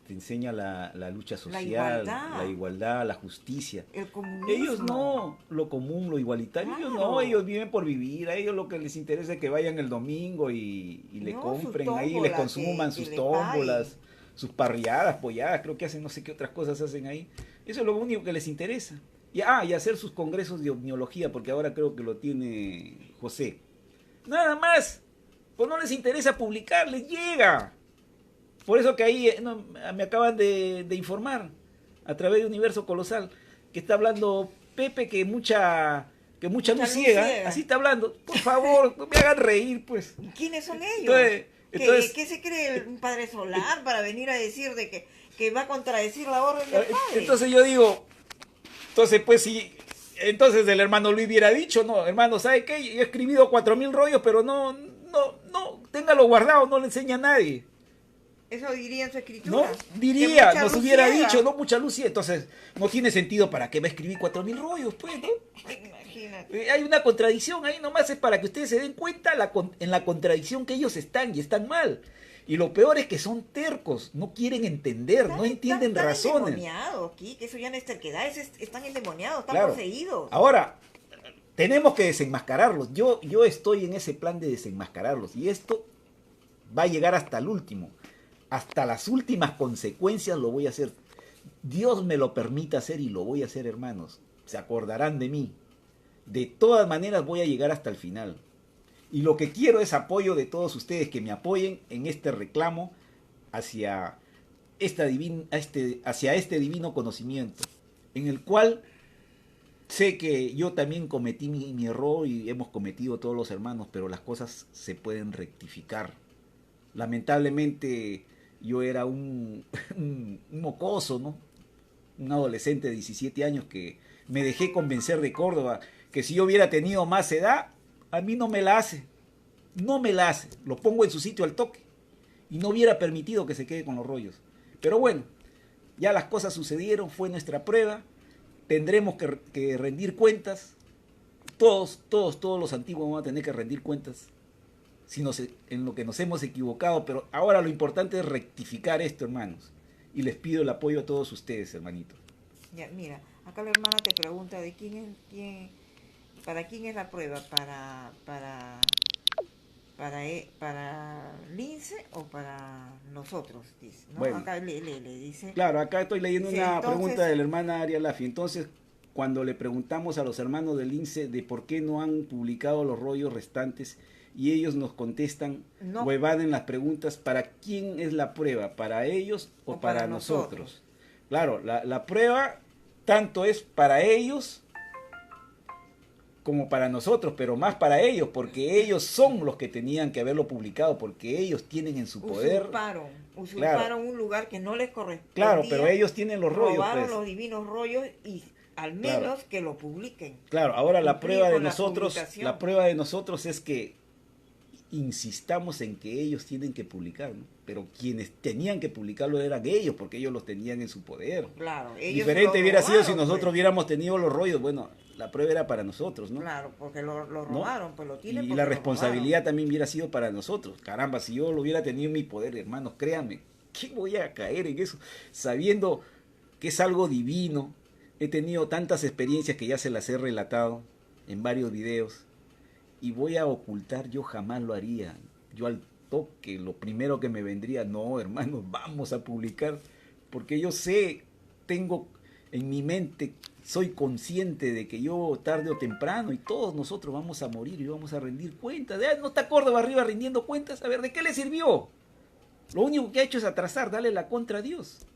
enseña la lucha social, la igualdad, la justicia. El comunismo. Ellos no, lo común, lo igualitario, Claro. ellos no, ellos viven por vivir, a ellos lo que les interesa es que vayan el domingo y le compren ahí, les consuman sus tómbolas, sus parriadas, polladas, creo que hacen no sé qué otras cosas hacen ahí. Eso es lo único que les interesa. Y hacer sus congresos de omniología, porque ahora creo que lo tiene José. Nada más, pues no les interesa publicar, les llega. Por eso que ahí me acaban de informar, a través de Universo Colosal, que está hablando Pepe que mucha luz ciega, así está hablando. Por favor, no me hagan reír, pues. ¿Y quiénes son ellos? Entonces, ¿Qué se cree un padre solar para venir a decir de que va a contradecir la orden del padre? Entonces yo digo, pues si entonces el hermano Luis hubiera dicho, no, hermano, ¿sabe qué? Yo he escribido 4000 rollos, pero no, téngalo guardado, no le enseña a nadie. Eso diría en su escritura. No, diría, nos hubiera dicho, no mucha luz, entonces no tiene sentido para qué va a escribir 4000 rollos, pues, ¿no? Imagínate. Hay una contradicción ahí, nomás es para que ustedes se den cuenta en la contradicción que ellos están y están mal. Y lo peor es que son tercos, no quieren entender, no entienden razones. Están endemoniados aquí, que eso ya no es terquedad, están endemoniados, están Claro. poseídos. Ahora, tenemos que desenmascararlos. Yo estoy en ese plan de desenmascararlos. Y esto va a llegar hasta el último. Hasta las últimas consecuencias lo voy a hacer. Dios me lo permite hacer y lo voy a hacer, hermanos. Se acordarán de mí. De todas maneras voy a llegar hasta el final. Y lo que quiero es apoyo de todos ustedes que me apoyen en este reclamo hacia este divino conocimiento, en el cual sé que yo también cometí mi error y hemos cometido todos los hermanos, pero las cosas se pueden rectificar. Lamentablemente yo era un mocoso, ¿no? Un adolescente de 17 años que me dejé convencer de Córdoba, que si yo hubiera tenido más edad, a mí no me la hace. No me la hace. Lo pongo en su sitio al toque. Y no hubiera permitido que se quede con los rollos. Pero bueno, ya las cosas sucedieron, fue nuestra prueba. Tendremos que rendir cuentas. Todos los antiguos van a tener que rendir cuentas en lo que nos hemos equivocado. Pero ahora lo importante es rectificar esto, hermanos. Y les pido el apoyo a todos ustedes, hermanitos. Ya, mira, acá la hermana te pregunta de ¿para quién es la prueba? ¿Para Lince o para nosotros? Dice, ¿no? Bueno, acá le dice. Claro, acá estoy leyendo una entonces, pregunta de la hermana Aria Lafi. Entonces, cuando le preguntamos a los hermanos del Lince de por qué no han publicado los rollos restantes, y ellos nos contestan, huevada en las preguntas, ¿para quién es la prueba? ¿Para ellos o para nosotros? Claro, la prueba tanto es para ellos como para nosotros, pero más para ellos, porque ellos son los que tenían que haberlo publicado, porque ellos tienen en su poder. Usurparon un lugar que no les correspondía. Claro, pero ellos tienen los rollos. Robaron los divinos rollos y al menos que lo publiquen. Claro, ahora la prueba de nosotros es que insistamos en que ellos tienen que publicar, ¿no? Pero quienes tenían que publicarlo eran ellos, porque ellos los tenían en su poder. Claro, ellos Diferente lo hubiera sido si robaron, nosotros pues. hubiéramos tenido los rollos. Bueno, la prueba era para nosotros, ¿no? Claro, porque lo ¿No? robaron, pues lo tienen Y porque la lo responsabilidad robaron. también hubiera sido para nosotros. Caramba, si yo lo hubiera tenido en mi poder, hermanos, créanme, ¿qué voy a caer en eso? Sabiendo que es algo divino. He tenido tantas experiencias que ya se las he relatado en varios videos. Y voy a ocultar, yo jamás lo haría. Yo al toque, lo primero que me vendría, no, hermanos, vamos a publicar. Porque yo sé, tengo en mi mente, soy consciente de que yo tarde o temprano y todos nosotros vamos a morir y vamos a rendir cuentas. ¿No está Córdoba arriba rindiendo cuentas? A ver, ¿de qué le sirvió? Lo único que ha hecho es atrasar, darle la contra a Dios.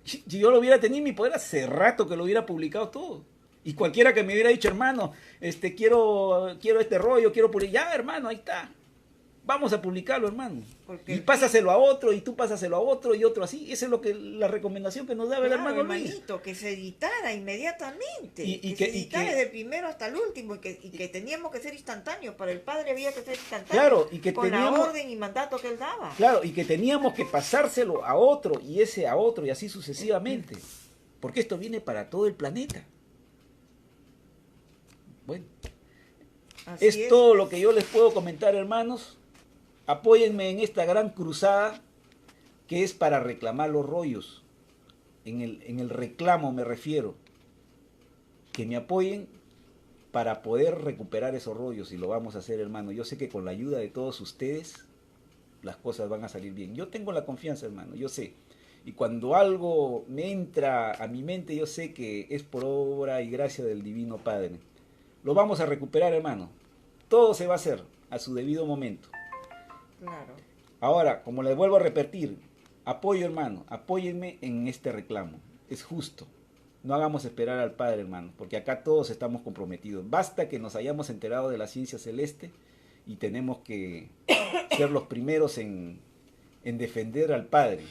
Si yo lo hubiera tenido en mi poder, hace rato que lo hubiera publicado todo. Y cualquiera que me hubiera dicho, hermano, quiero este rollo, quiero publicar, ya, hermano, ahí está. Vamos a publicarlo, hermano. Porque Y pásaselo a otro, y tú pásaselo a otro, y otro así. Esa es la recomendación que nos daba el claro, hermano Luis. hermanito, que se editara inmediatamente, Y que se que- y editara que- desde el primero hasta el último, y que teníamos que ser instantáneos, para el padre había que ser instantáneo, Claro, y que con teníamos, la orden y mandato que él daba. claro, y que teníamos que pasárselo a otro, y ese a otro, y así sucesivamente. Porque esto viene para todo el planeta. Bueno, Así es todo lo que yo les puedo comentar, hermanos. Apóyenme en esta gran cruzada que es para reclamar los rollos. En el reclamo me refiero. Que me apoyen para poder recuperar esos rollos, y lo vamos a hacer, hermano. Yo sé que con la ayuda de todos ustedes las cosas van a salir bien. Yo tengo la confianza, hermano, yo sé. Y cuando algo me entra a mi mente, yo sé que es por obra y gracia del Divino Padre. Lo vamos a recuperar, hermano. Todo se va a hacer a su debido momento. Claro. Ahora, como les vuelvo a repetir, apoyo, hermano, apóyenme en este reclamo. Es justo. No hagamos esperar al Padre, hermano, porque acá todos estamos comprometidos. Basta que nos hayamos enterado de la ciencia celeste y tenemos que ser los primeros en defender al Padre,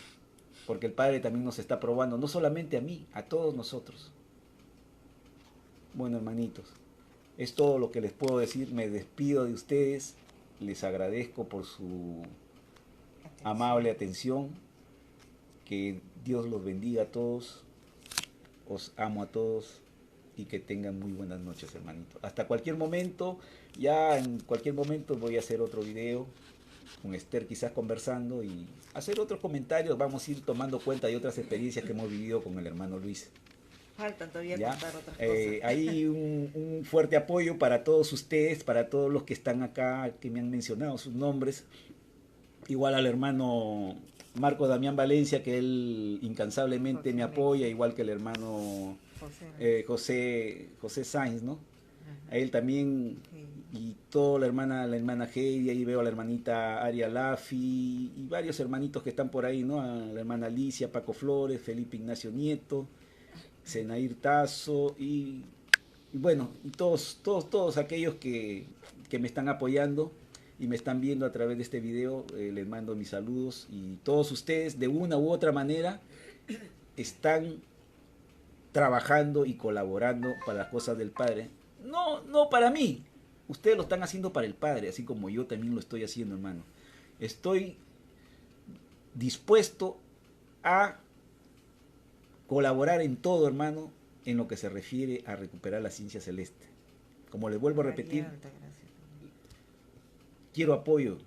porque el Padre también nos está probando, no solamente a mí, a todos nosotros. Bueno, hermanitos, es todo lo que les puedo decir. Me despido de ustedes, les agradezco por su amable atención, que Dios los bendiga a todos, os amo a todos y que tengan muy buenas noches, hermanito. Hasta cualquier momento, ya en cualquier momento voy a hacer otro video con Esther, quizás conversando, y hacer otros comentarios. Vamos a ir tomando cuenta de otras experiencias que hemos vivido con el hermano Luis. Faltan todavía ¿Ya? contar otras cosas. Hay un fuerte apoyo para todos ustedes, para todos los que están acá, que me han mencionado sus nombres. Igual al hermano Marco Damián Valencia, que él incansablemente José me apoya, igual que el hermano José Sainz, ¿no? Ajá. A él también, Sí. y toda la hermana Heidi, ahí veo a la hermanita Aria Lafi, y varios hermanitos que están por ahí, ¿no? A la hermana Alicia, Paco Flores, Felipe Ignacio Nieto, Senair Tazo, y bueno, y todos aquellos que me están apoyando y me están viendo a través de este video, les mando mis saludos, y todos ustedes de una u otra manera están trabajando y colaborando para las cosas del Padre. No para mí, ustedes lo están haciendo para el Padre, así como yo también lo estoy haciendo, hermano. Estoy dispuesto a colaborar en todo, hermano, en lo que se refiere a recuperar la ciencia celeste. Como les vuelvo a repetir, María Alta Gracia. quiero apoyo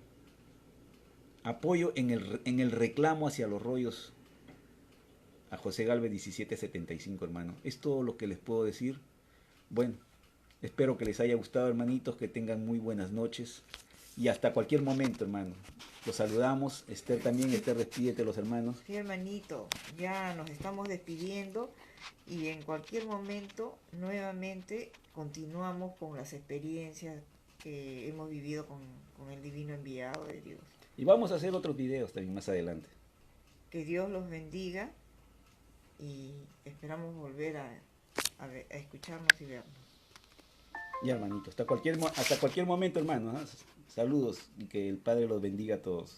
en el reclamo hacia los rollos a José Galvez 1775, hermano. Es todo lo que les puedo decir. Bueno, espero que les haya gustado, hermanitos, que tengan muy buenas noches y hasta cualquier momento, hermano. Los saludamos. Esther también. Esther, despídete, los hermanos. Sí, hermanito, ya nos estamos despidiendo y en cualquier momento nuevamente continuamos con las experiencias que hemos vivido con el divino enviado de Dios. Y vamos a hacer otros videos también más adelante. Que Dios los bendiga y esperamos volver a escucharnos y vernos. Ya, hermanito, hasta cualquier momento, hermano. ¿Ah? Saludos y que el Padre los bendiga a todos.